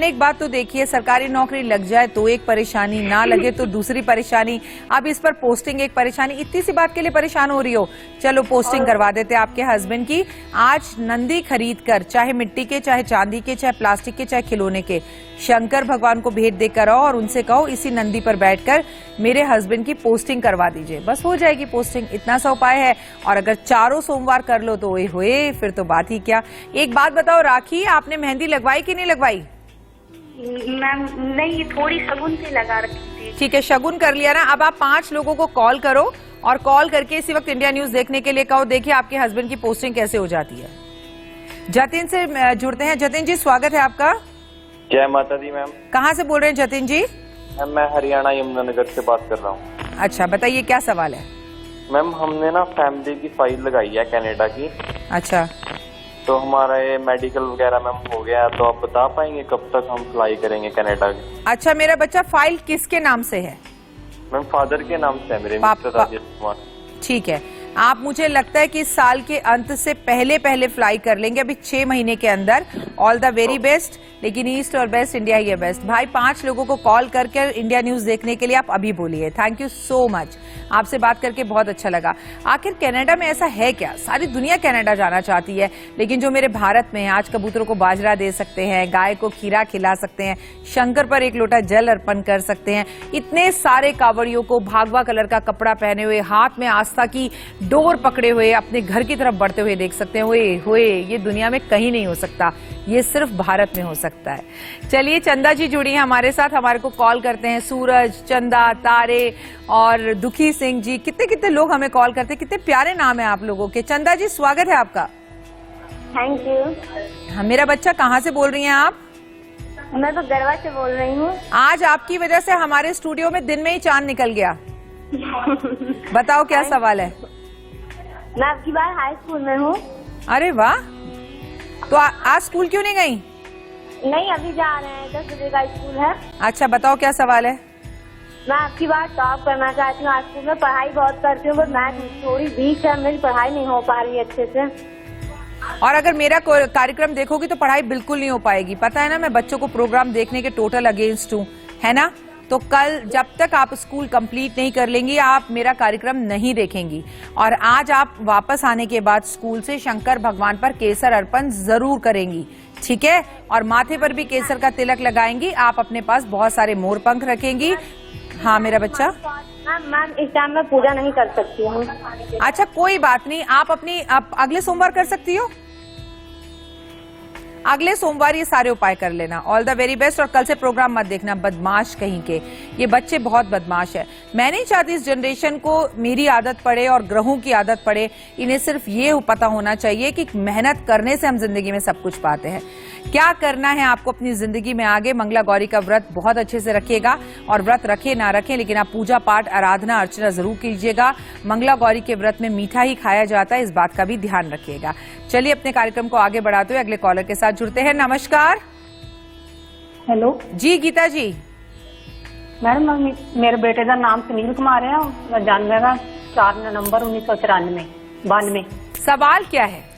एक बात तो देखिए, सरकारी नौकरी लग जाए तो एक परेशानी, ना लगे तो दूसरी परेशानी। अब इस पर पोस्टिंग एक परेशानी, इतनी सी बात के लिए परेशान हो रही हो? चलो पोस्टिंग करवा देते आपके हस्बैंड की। आज नंदी खरीद कर, चाहे मिट्टी के, चाहे चांदी के, चाहे प्लास्टिक के, चाहे खिलौने के, शंकर भगवान को भेंट देकर आओ और उनसे कहो इसी नंदी पर बैठकर मेरे हस्बैंड की पोस्टिंग करवा दीजिए। बस हो जाएगी पोस्टिंग, इतना सा उपाय है। और अगर 4 सोमवार कर लो तो ओए होए, फिर तो बात ही क्या। एक बात बताओ राखी, आपने मेहंदी लगवाई कि नहीं लगवाई? मैम नहीं, थोड़ी शगुन से लगा रखी थी। ठीक है, शगुन कर लिया ना। अब आप 5 लोगों को कॉल करो और कॉल करके इसी वक्त इंडिया न्यूज देखने के लिए कहो, देखिए आपके हस्बैंड की पोस्टिंग कैसे हो जाती है। जतिन से जुड़ते हैं। जतिन जी, स्वागत है आपका। जय माता दी मैम। कहाँ से बोल रहे हैं जतिन जी? मैम मैं हरियाणा यमुनानगर से बात कर रहा हूँ। अच्छा, बताइए क्या सवाल है? मैम हमने ना फैमिली की फाइल लगाई है कनाडा की। अच्छा, तो हमारा ये मेडिकल वगैरह मैम हो गया, तो आप बता पाएंगे कब तक हम अप्लाई करेंगे कनाडा की? अच्छा, मेरा बच्चा फाइल किसके नाम से है? मैम फादर के नाम से है मेरे, मिस्टर राजेश कुमार। ठीक है, आप मुझे लगता है कि इस साल के अंत से पहले फ्लाई कर लेंगे, अभी 6 महीने के अंदर। All the very best. लेकिन ईस्ट और वेस्ट इंडिया ही है बेस्ट। भाई 5 लोगों को कॉल करके इंडिया न्यूज देखने के लिए आप अभी बोलिए। थैंक यू सो मच, आपसे बात करके बहुत अच्छा लगा। आखिर कनाडा में ऐसा है क्या? सारी दुनिया कनाडा जाना चाहती है, लेकिन जो मेरे भारत में है, आज कबूतरों को बाजरा दे सकते हैं, गाय को खीरा खिला सकते हैं, शंकर पर 1 लोटा जल अर्पण कर सकते हैं, इतने सारे कावड़ियों को भागवा कलर का कपड़ा पहने हुए, हाथ में आस्था की डोर पकड़े हुए अपने घर की तरफ बढ़ते हुए देख सकते हैं। ओए होए, ये दुनिया में कहीं नहीं हो सकता, ये सिर्फ भारत में हो सकता है। लगता है। चलिए, चंदा जी जुड़ी हैं हमारे साथ, हमारे को कॉल करते हैं। सूरज, चंदा, तारे और दुखी सिंह जी, कितने कितने लोग हमें कॉल करते हैं। कितने प्यारे नाम है आप लोगों के। चंदा जी, स्वागत है आपका। Thank you. हाँ, मेरा बच्चा, कहाँ से बोल रही हैं आप? मैं तो गरवा से बोल रही हूँ। आज आपकी वजह से हमारे स्टूडियो में दिन में ही चांद निकल गया। बताओ क्या सवाल है। मैं आपकी बार हाई स्कूल में हूँ। अरे वाह, तो आज स्कूल क्यों नहीं गई? नहीं, अभी जा रहे हैं, 10 बजे का स्कूल है। अच्छा, बताओ क्या सवाल है। मैं आपकी बार टॉप करना चाहती हूँ। आज स्कूल में पढ़ाई बहुत करती हूँ, बट मैथ थोड़ी वीक है, मेरी पढ़ाई नहीं हो पा रही अच्छे से। और अगर मेरा कार्यक्रम देखोगी तो पढ़ाई बिल्कुल नहीं हो पाएगी। पता है ना, मैं बच्चों को प्रोग्राम देखने के टोटल अगेंस्ट हूँ, है ना। तो कल जब तक आप स्कूल कंप्लीट नहीं कर लेंगी, आप मेरा कार्यक्रम नहीं देखेंगी। और आज आप वापस आने के बाद स्कूल से शंकर भगवान पर केसर अर्पण जरूर करेंगी, ठीक है। और माथे पर भी केसर का तिलक लगाएंगी। आप अपने पास बहुत सारे मोर पंख रखेंगी। हाँ मेरा बच्चा। मैम, इस टाइम में पूजा नहीं कर सकती हूँ। अच्छा, कोई बात नहीं, आप अगले सोमवार कर सकती हो। अगले सोमवार ये सारे उपाय कर लेना। All the very best. और कल से प्रोग्राम मत देखना, बदमाश कहीं के। ये बच्चे बहुत बदमाश है। मैं नहीं चाहती इस जनरेशन को मेरी आदत पड़े और ग्रहों की आदत पड़े। इन्हें सिर्फ ये पता होना चाहिए कि मेहनत करने से हम जिंदगी में सब कुछ पाते हैं। क्या करना है आपको अपनी जिंदगी में आगे। मंगला गौरी का व्रत बहुत अच्छे से रखिएगा, और व्रत रखे ना रखें, लेकिन आप पूजा पाठ, आराधना, अर्चना जरूर कीजिएगा। मंगला गौरी के व्रत में मीठा ही खाया जाता है, इस बात का भी ध्यान रखिएगा। चलिए, अपने कार्यक्रम को आगे बढ़ाते हुए अगले कॉलर के साथ जुड़ते हैं। नमस्कार। हेलो जी, गीता जी। मैडम, मेरे बेटे का नाम सुनील कुमार है। जन्म है 4 नवंबर 1994। सवाल क्या है?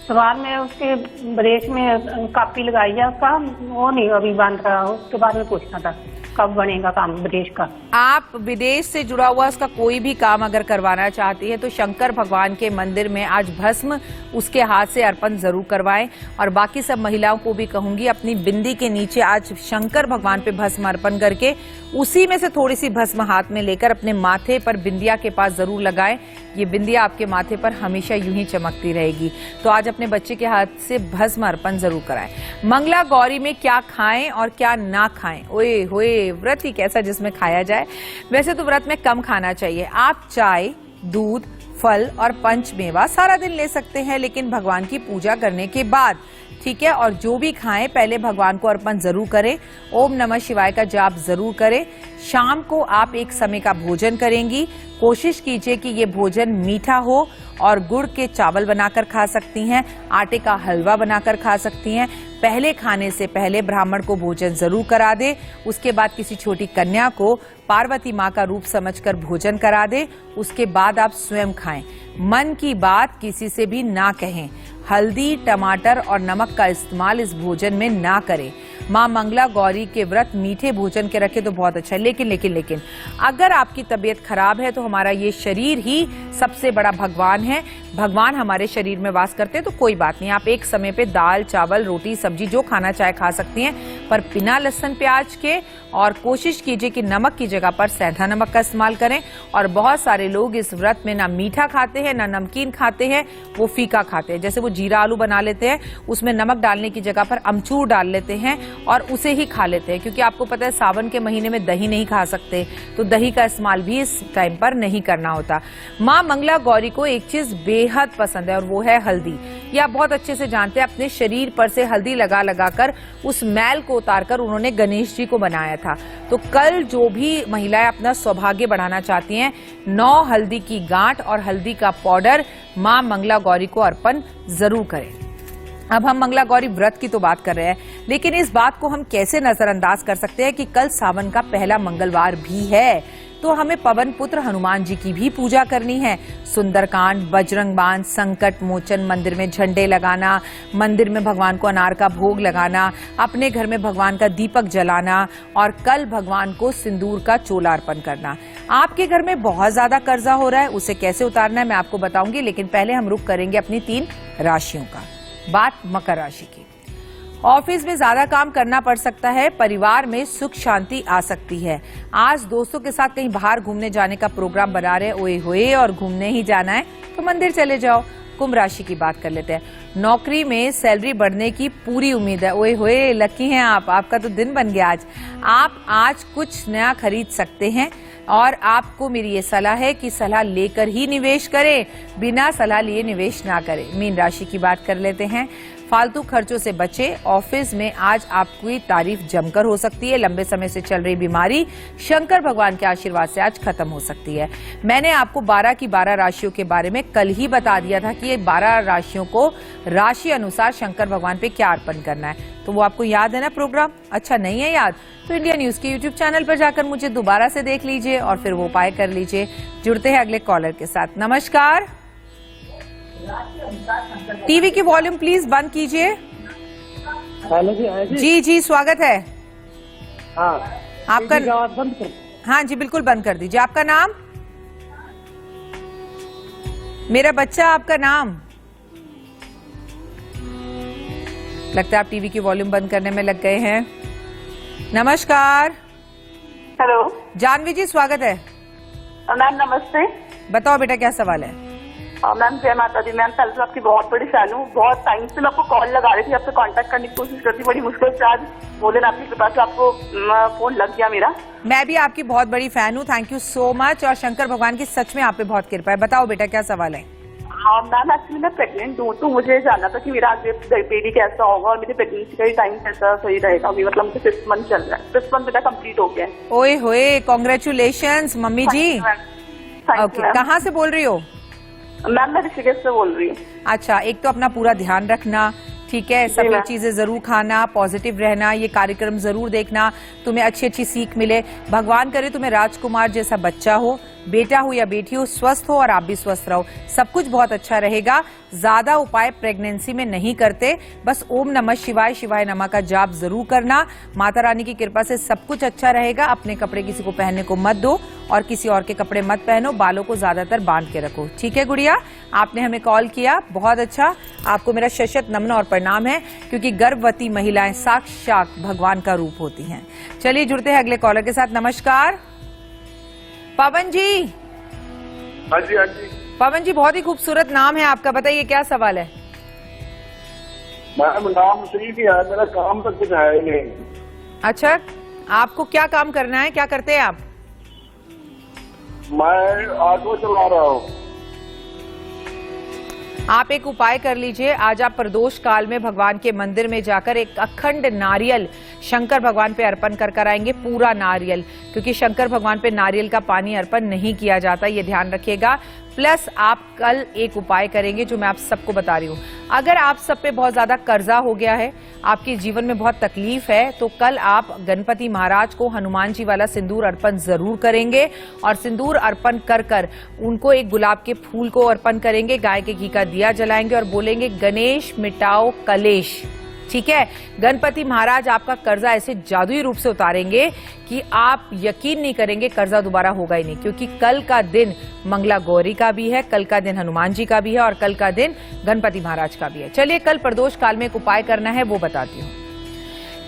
सवाल में उसके विदेश में कापी लगाई है, उसका वो नहीं अभी बन रहा, उसके बारे में पूछना था, कब बनेगा काम विदेश का। आप विदेश से जुड़ा हुआ उसका कोई भी काम अगर करवाना चाहती है तो शंकर भगवान के मंदिर में आज भस्म उसके हाथ से अर्पण जरूर करवाएं। और बाकी सब महिलाओं को भी कहूंगी, अपनी बिंदी के नीचे आज शंकर भगवान पे भस्म अर्पण करके उसी में से थोड़ी सी भस्म हाथ में लेकर अपने माथे पर बिंदिया के पास जरूर लगाएं। ये बिंदिया आपके माथे पर हमेशा यूं ही चमकती रहेगी। तो आज अपने बच्चे के हाथ से भस्म अर्पण जरूर कराएं। मंगला गौरी में क्या खाएं और क्या ना खाएं। ओए होए, व्रत ही कैसा जिसमें खाया जाए। वैसे तो व्रत में कम खाना चाहिए। आप चाय, दूध, फल और पंचमेवा सारा दिन ले सकते हैं, लेकिन भगवान की पूजा करने के बाद, ठीक है। और जो भी खाएं पहले भगवान को अर्पण जरूर करें। ओम नमः शिवाय का जाप जरूर करें। शाम को आप एक समय का भोजन करेंगी। कोशिश कीजिए कि ये भोजन मीठा हो, और गुड़ के चावल बनाकर खा सकती हैं, आटे का हलवा बनाकर खा सकती हैं। पहले खाने से पहले ब्राह्मण को भोजन जरूर करा दे। उसके बाद किसी छोटी कन्या को पार्वती माँ का रूप समझकर भोजन करा दे। उसके बाद आप स्वयं खाएं। मन की बात किसी से भी ना कहें। हल्दी, टमाटर और नमक का इस्तेमाल इस भोजन में ना करें। माँ मंगला गौरी के व्रत मीठे भोजन के रखे तो बहुत अच्छा है, लेकिन अगर आपकी तबीयत खराब है तो हमारा ये शरीर ही सबसे बड़ा भगवान है। भगवान हमारे शरीर में वास करते हैं, तो कोई बात नहीं, आप एक समय पे दाल, चावल, रोटी, सब्जी जो खाना चाहे खा सकती हैं, पर बिना लहसुन प्याज के। और कोशिश कीजिए कि नमक की जगह पर सेंधा नमक का इस्तेमाल करें। और बहुत सारे लोग इस व्रत में ना मीठा खाते हैं, ना नमकीन खाते हैं, वो फीका खाते हैं। जैसे वो जीरा आलू बना लेते हैं, उसमें नमक डालने की जगह पर अमचूर डाल लेते हैं और उसे ही खा लेते हैं। क्योंकि आपको पता है सावन के महीने में दही नहीं खा सकते, तो दही का इस्तेमाल भी इस टाइम पर नहीं करना होता। माँ मंगला गौरी को एक चीज बेहद पसंद है, और वो है हल्दी। ये आप बहुत अच्छे से जानते हैं। अपने शरीर पर से हल्दी लगा लगा कर उस मैल को उतारकर उन्होंने गणेश जी को बनाया था। तो कल जो भी महिलाएं अपना सौभाग्य बढ़ाना चाहती हैं, 9 हल्दी की गांठ और हल्दी का पाउडर माँ मंगला गौरी को अर्पण जरूर करें। अब हम मंगला गौरी व्रत की तो बात कर रहे हैं, लेकिन इस बात को हम कैसे नजरअंदाज कर सकते हैं कि कल सावन का पहला मंगलवार भी है, तो हमें पवन पुत्र हनुमान जी की भी पूजा करनी है। सुंदरकांड, बजरंग बाण, संकट मोचन, मंदिर में झंडे लगाना, मंदिर में भगवान को अनार का भोग लगाना, अपने घर में भगवान का दीपक जलाना, और कल भगवान को सिंदूर का चोला अर्पण करना। आपके घर में बहुत ज्यादा कर्जा हो रहा है, उसे कैसे उतारना है मैं आपको बताऊंगी, लेकिन पहले हम रुक करेंगे अपनी 3 राशियों का। बात मकर राशि की। ऑफिस में ज्यादा काम करना पड़ सकता है, परिवार में सुख शांति आ सकती है। आज दोस्तों के साथ कहीं बाहर घूमने जाने का प्रोग्राम बना रहे, ओए होए, और घूमने ही जाना है तो मंदिर चले जाओ। कुंभ राशि की बात कर लेते हैं। नौकरी में सैलरी बढ़ने की पूरी उम्मीद है। ओए होए, लकी हैं आप, आपका तो दिन बन गया आज। आप आज कुछ नया खरीद सकते हैं और आपको मेरी ये सलाह है कि सलाह लेकर ही निवेश करें, बिना सलाह लिए निवेश ना करें। मीन राशि की बात कर लेते हैं। फालतू खर्चों से बचें। ऑफिस में आज आपकी तारीफ जमकर हो सकती है। लंबे समय से चल रही बीमारी शंकर भगवान के आशीर्वाद से आज खत्म हो सकती है। मैंने आपको 12 की 12 राशियों के बारे में कल ही बता दिया था कि ये 12 राशियों को राशि अनुसार शंकर भगवान पे क्या अर्पण करना है। तो वो आपको याद है ना प्रोग्राम? अच्छा नहीं है याद तो इंडिया न्यूज के यूट्यूब चैनल पर जाकर मुझे दोबारा से देख लीजिए और फिर वो उपाय कर लीजिए। जुड़ते हैं अगले कॉलर के साथ। नमस्कार। टीवी की वॉल्यूम प्लीज बंद कीजिए। हेलो जी। जी स्वागत है। हाँ, आपका बंद कर। हाँ जी बिल्कुल बंद कर दीजिए। आपका नाम? मेरा बच्चा, आपका नाम? लगता है आप टीवी की वॉल्यूम बंद करने में लग गए हैं। नमस्कार। हेलो जानवी जी, स्वागत है। मैम नमस्ते। बताओ बेटा क्या सवाल है? मैम जय माता दी। मैम पहले तो आपकी बहुत बड़ी फैन हूँ, बहुत टाइम से मैं आपको कॉल लगा रही थी, आपसे कांटेक्ट करने की कोशिश करती, बड़ी मुश्किल से आज बोले ना आपकी कृपा से आपको फोन लग गया मेरा। मैं भी आपकी बहुत बड़ी फैन हूँ, थैंक यू सो मच। और शंकर भगवान की सच में आप पे बहुत कृपा है। बताओ बेटा क्या सवाल है? हाँ मैम, एक्चुअली मैं प्रेग्नेंट हूँ, तो मुझे जानना था कि मेरा आगे बेबी कैसा होगा और मेरी प्रेगनेंसी का टाइम कैसा सही रहेगा। अभी मतलब मुझे 5th मंथ चल रहा है, 5th मंथ मेरा कंप्लीट हो गया है। ओए होए, कॉन्ग्रेचुलेशंस मम्मी जी। ओके, कहाँ से बोल रही हो? मैम मैं ऋषिकेश से बोल रही हूँ। अच्छा, एक तो अपना पूरा ध्यान रखना, ठीक है, सभी चीजें जरूर खाना, पॉजिटिव रहना, ये कार्यक्रम जरूर देखना, तुम्हें अच्छी अच्छी सीख मिले। भगवान करे तुम्हें राजकुमार जैसा बच्चा हो, बेटा हो या बेटी हो, स्वस्थ हो और आप भी स्वस्थ रहो, सब कुछ बहुत अच्छा रहेगा। ज्यादा उपाय प्रेगनेंसी में नहीं करते, बस ओम नमः शिवाय शिवाय नमः का जाप जरूर करना। माता रानी की कृपा से सब कुछ अच्छा रहेगा। अपने कपड़े किसी को पहनने को मत दो और किसी और के कपड़े मत पहनो। बालों को ज्यादातर बांध के रखो, ठीक है गुड़िया? आपने हमें कॉल किया, बहुत अच्छा। आपको मेरा शतशत नमन और प्रणाम है, क्योंकि गर्भवती महिलाएं साक्षात भगवान का रूप होती हैं। चलिए जुड़ते हैं अगले कॉलर के साथ। नमस्कार पवन जी। हाँ जी हाँ जी। पवन जी, बहुत ही खूबसूरत नाम है आपका, बताइए क्या सवाल है? मैम नाम ठीक है, मेरा काम तो कुछ है ही नहीं। अच्छा, आपको क्या काम करना है, क्या करते हैं आप? मैं ऑटो चला रहा हूँ। आप एक उपाय कर लीजिए। आज आप प्रदोष काल में भगवान के मंदिर में जाकर एक अखंड नारियल शंकर भगवान पे अर्पण कर आएंगे, पूरा नारियल, क्योंकि शंकर भगवान पे नारियल का पानी अर्पण नहीं किया जाता, ये ध्यान रखिएगा। प्लस आप कल एक उपाय करेंगे जो मैं आप सबको बता रही हूँ। अगर आप सब पे बहुत ज्यादा कर्जा हो गया है, आपके जीवन में बहुत तकलीफ है, तो कल आप गणपति महाराज को हनुमान जी वाला सिंदूर अर्पण जरूर करेंगे और सिंदूर अर्पण कर उनको एक गुलाब के फूल को अर्पण करेंगे, गाय के घी का दिया जलाएंगे और बोलेंगे गणेश मिटाओ कलेश, ठीक है? गणपति महाराज आपका कर्जा ऐसे जादुई रूप से उतारेंगे कि आप यकीन नहीं करेंगे, कर्जा दोबारा होगा ही नहीं। क्योंकि कल का दिन मंगला गौरी का भी है, कल का दिन हनुमान जी का भी है और कल का दिन गणपति महाराज का भी है। चलिए कल प्रदोष काल में एक उपाय करना है, वो बताती हूँ।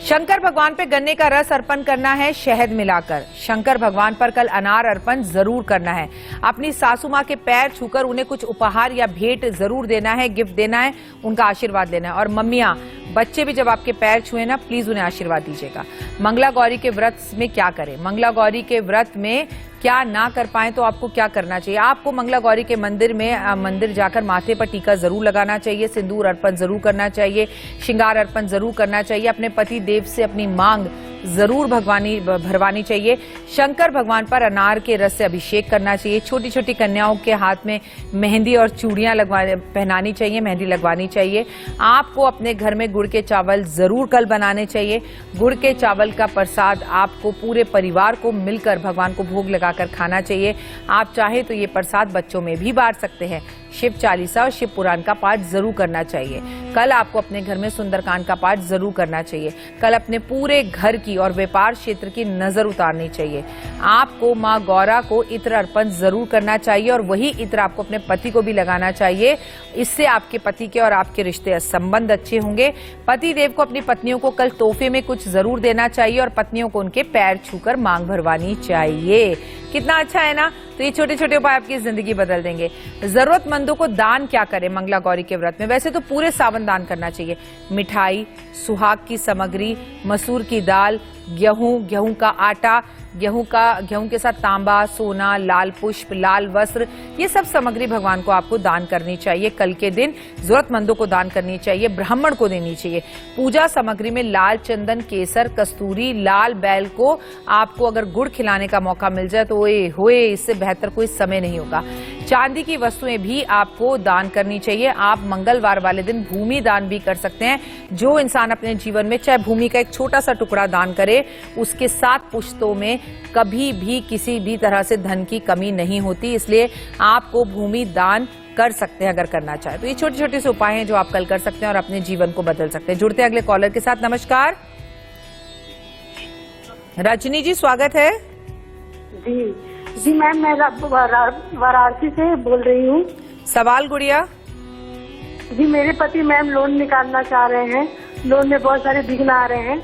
शंकर भगवान पे गन्ने का रस अर्पण करना है शहद मिलाकर। शंकर भगवान पर कल अनार अर्पण जरूर करना है। अपनी सासू माँ के पैर छूकर उन्हें कुछ उपहार या भेंट जरूर देना है, गिफ्ट देना है, उनका आशीर्वाद लेना है। और मम्मियाँ, बच्चे भी जब आपके पैर छुए ना, प्लीज उन्हें आशीर्वाद दीजिएगा। मंगला गौरी के व्रत में क्या करें? मंगला गौरी के व्रत में क्या ना कर पाए तो आपको क्या करना चाहिए? आपको मंगला गौरी के मंदिर जाकर माथे पर टीका जरूर लगाना चाहिए, सिंदूर अर्पण जरूर करना चाहिए, श्रृंगार अर्पण जरूर करना चाहिए, अपने पति देव से अपनी मांग जरूर भरवानी चाहिए। शंकर भगवान पर अनार के रस से अभिषेक करना चाहिए। छोटी छोटी कन्याओं के हाथ में मेहंदी और चूड़ियां पहनानी चाहिए, मेहंदी लगवानी चाहिए। आपको अपने घर में गुड़ के चावल जरूर कल बनाने चाहिए। गुड़ के चावल का प्रसाद आपको पूरे परिवार को मिलकर भगवान को भोग लगाकर खाना चाहिए। आप चाहे तो ये प्रसाद बच्चों में भी बांट सकते हैं। शिव चालीसा और शिव पुराण का पाठ जरूर करना चाहिए। कल आपको अपने घर में सुंदरकांड का पाठ जरूर करना चाहिए। कल अपने पूरे घर की और व्यापार क्षेत्र की नजर उतारनी चाहिए। आपको माँ गौरा को इत्र अर्पण जरूर करना चाहिए और वही इत्र आपको अपने पति को भी लगाना चाहिए। इससे आपके पति के और आपके रिश्ते संबंध अच्छे होंगे। पति देव को अपनी पत्नियों को कल तोहफे में कुछ जरूर देना चाहिए और पत्नियों को उनके पैर छूकर मांग भरवानी चाहिए। कितना अच्छा है ना? तो ये छोटे छोटे उपाय आपकी जिंदगी बदल देंगे। जरूरतमंदों को दान क्या करें मंगला गौरी के व्रत में? वैसे तो पूरे सावन दान करना चाहिए। मिठाई, सुहाग की सामग्री, मसूर की दाल, गेहूं का आटा, गेहूं के साथ तांबा, सोना, लाल पुष्प, लाल वस्त्र, ये सब सामग्री भगवान को आपको दान करनी चाहिए। कल के दिन जरूरतमंदों को दान करनी चाहिए, ब्राह्मण को देनी चाहिए। पूजा सामग्री में लाल चंदन, केसर, कस्तूरी, लाल बैल को आपको अगर गुड़ खिलाने का मौका मिल जाए तो ओए होए, इससे बेहतर कोई समय नहीं होगा। चांदी की वस्तुएं भी आपको दान करनी चाहिए। आप मंगलवार वाले दिन भूमि दान भी कर सकते हैं। जो इंसान अपने जीवन में चाहे भूमि का एक छोटा सा टुकड़ा दान करे, उसके 7 पुश्तों में कभी भी किसी भी तरह से धन की कमी नहीं होती। इसलिए आपको भूमि दान कर सकते हैं अगर करना चाहे तो। ये छोटे छोटे से उपाय हैं जो आप कल कर सकते हैं और अपने जीवन को बदल सकते हैं। जुड़ते हैं अगले कॉलर के साथ। नमस्कार रजनी जी, स्वागत है। जी मैम, मैं वाराणसी से बोल रही हूँ। सवाल गुड़िया? जी मेरे पति मैम लोन निकालना चाह रहे हैं, लोन में बहुत सारे विघ्न आ रहे हैं।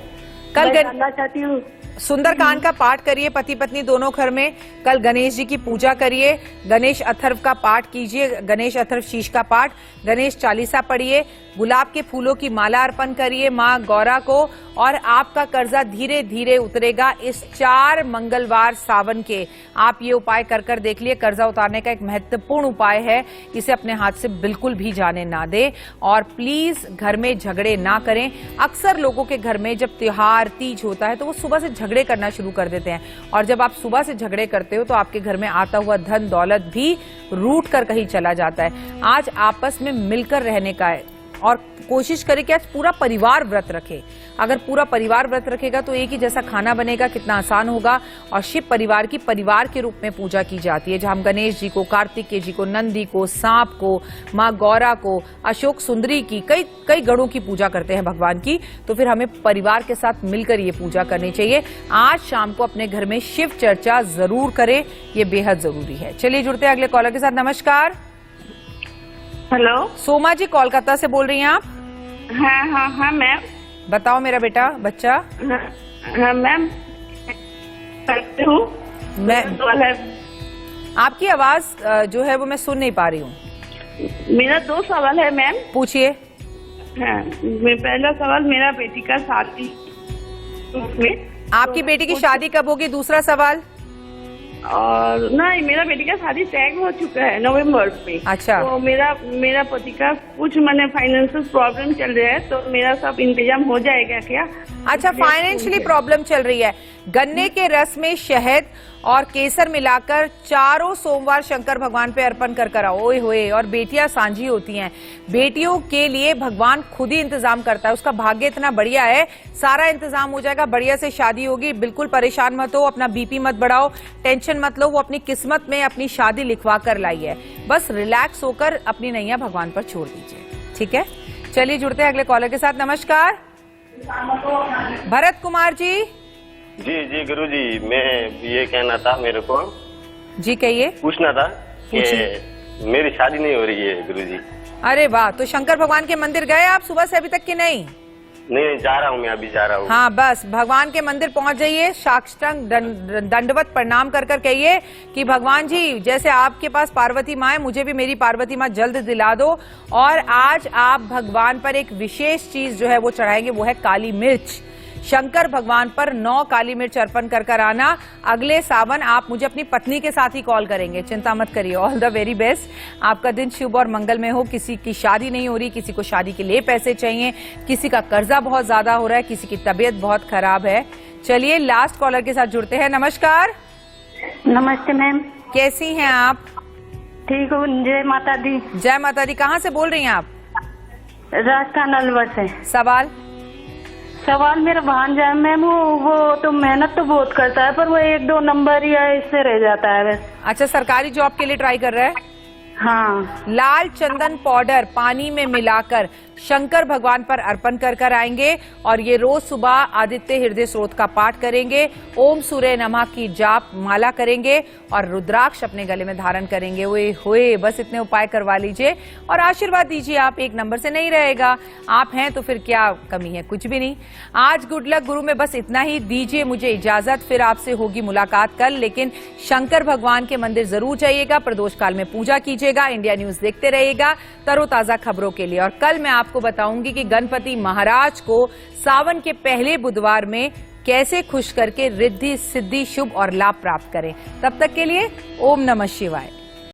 कल जानना चाहती हूँ। सुंदरकांड का पाठ करिए पति पत्नी दोनों घर में। कल गणेश जी की पूजा करिए, गणेश अथर्व का पाठ कीजिए, गणेश अथर्व शीश का पाठ, गणेश चालीसा पढ़िए, गुलाब के फूलों की माला अर्पण करिए माँ गौरा को, और आपका कर्जा धीरे धीरे उतरेगा। इस 4 मंगलवार सावन के आप ये उपाय कर कर देख लिए। कर्जा उतारने का एक महत्वपूर्ण उपाय है, इसे अपने हाथ से बिल्कुल भी जाने ना दे। और प्लीज घर में झगड़े ना करें। अक्सर लोगों के घर में जब त्योहार तीज होता है तो वो सुबह से झगड़े करना शुरू कर देते हैं, और जब आप सुबह से झगड़े करते हो तो आपके घर में आता हुआ धन दौलत भी रूठ कर कहीं चला जाता है। आज आपस में मिलकर रहने का है और कोशिश करें कि आज पूरा परिवार व्रत रखे। अगर पूरा परिवार व्रत रखेगा तो एक ही जैसा खाना बनेगा, कितना आसान होगा। और शिव परिवार की परिवार के रूप में पूजा की जाती है, जहां हम गणेश जी को, कार्तिकेय जी को, नंदी को, सांप को, माँ गौरा को, अशोक सुंदरी की, कई गणों की पूजा करते हैं भगवान की। तो फिर हमें परिवार के साथ मिलकर ये पूजा करनी चाहिए। आज शाम को अपने घर में शिव चर्चा जरूर करें, ये बेहद जरूरी है। चलिए जुड़ते हैं अगले कॉलर के साथ। नमस्कार। हेलो, सोमा जी कोलकाता से बोल रही हैं आप? हाँ मैम। बताओ मेरा बेटा बच्चा। हाँ मैम, करती हूँ मैं आपकी आवाज जो है वो मैं सुन नहीं पा रही हूँ। मेरा 2 सवाल है मैम। पूछिए। हाँ, पहला सवाल मेरा बेटी का शादी में। आपकी बेटी की शादी कब होगी? दूसरा सवाल? और नहीं, मेरा बेटी का शादी तय हो चुका है नवंबर में। अच्छा। तो मेरा पति का कुछ मैंने फाइनेंशियल प्रॉब्लम चल रहा है, तो मेरा सब इंतजाम हो जाएगा क्या? अच्छा, फाइनेंशियली प्रॉब्लम चल रही है। गन्ने के रस में शहद और केसर मिलाकर 4 सोमवार शंकर भगवान पे अर्पण कर आओ। ओए होए। और बेटियां सांझी होती हैं, बेटियों के लिए भगवान खुद ही इंतजाम करता है। उसका भाग्य इतना बढ़िया है, सारा इंतजाम हो जाएगा, बढ़िया से शादी होगी। बिल्कुल परेशान मत हो, अपना बीपी मत बढ़ाओ, टेंशन मत लो। वो अपनी किस्मत में अपनी शादी लिखवा कर लाई है। बस रिलैक्स होकर अपनी नैया भगवान पर छोड़ दीजिए, ठीक है? चलिए जुड़ते हैं अगले कॉलर के साथ। नमस्कार भरत कुमार जी। जी गुरुजी, मैं ये कहना था मेरे को। जी कहिए। पूछना था कि मेरी शादी नहीं हो रही है गुरुजी। अरे वाह, तो शंकर भगवान के मंदिर गए आप सुबह से अभी तक कि नहीं? नहीं, जा रहा हूँ मैं, अभी जा रहा हूँ। हाँ, बस भगवान के मंदिर पहुंच जाइए, साष्टांग दंडवत प्रणाम कर कर कहिए कि भगवान जी जैसे आपके पास पार्वती माँ है, मुझे भी मेरी पार्वती माँ जल्द दिला दो। और आज आप भगवान पर एक विशेष चीज जो है वो चढ़ाएंगे, वो है काली मिर्च। शंकर भगवान पर 9 काली मिर्च अर्पण कर कर आना। अगले सावन आप मुझे अपनी पत्नी के साथ ही कॉल करेंगे, चिंता मत करिए। ऑल द वेरी बेस्ट, आपका दिन शुभ और मंगल में हो। किसी की शादी नहीं हो रही, किसी को शादी के लिए पैसे चाहिए, किसी का कर्जा बहुत ज्यादा हो रहा है, किसी की तबीयत बहुत खराब है। चलिए लास्ट कॉलर के साथ जुड़ते हैं। नमस्कार। नमस्ते मैम। कैसी हैं आप? ठीक हूँ, जय माता दी। जय माता दी। कहाँ से बोल रही हैं आप? राजस्थान अलवर से। सवाल मेरा भांजा है मैम, वो तो मेहनत तो बहुत करता है, पर वो 1-2 नंबर या इससे रह जाता है बस। अच्छा, सरकारी जॉब के लिए ट्राई कर रहा है? हाँ। लाल चंदन पाउडर पानी में मिलाकर शंकर भगवान पर अर्पण कर आएंगे और ये रोज सुबह आदित्य हृदय स्रोत का पाठ करेंगे, ओम सूर्य नमः की जाप माला करेंगे और रुद्राक्ष अपने गले में धारण करेंगे। ओए होए, बस इतने उपाय करवा लीजिए और आशीर्वाद दीजिए। आप एक नंबर से नहीं रहेगा, आप हैं तो फिर क्या कमी है, कुछ भी नहीं। आज गुड लक गुरु में बस इतना ही, दीजिए मुझे इजाजत, फिर आपसे होगी मुलाकात कल। लेकिन शंकर भगवान के मंदिर जरूर जाइएगा, प्रदोष काल में पूजा कीजिएगा, इंडिया न्यूज देखते रहिएगा तरोताजा खबरों के लिए। और कल मैं आपको बताऊंगी कि गणपति महाराज को सावन के पहले बुधवार में कैसे खुश करके रिद्धि सिद्धि शुभ और लाभ प्राप्त करें। तब तक के लिए ओम नमः शिवाय।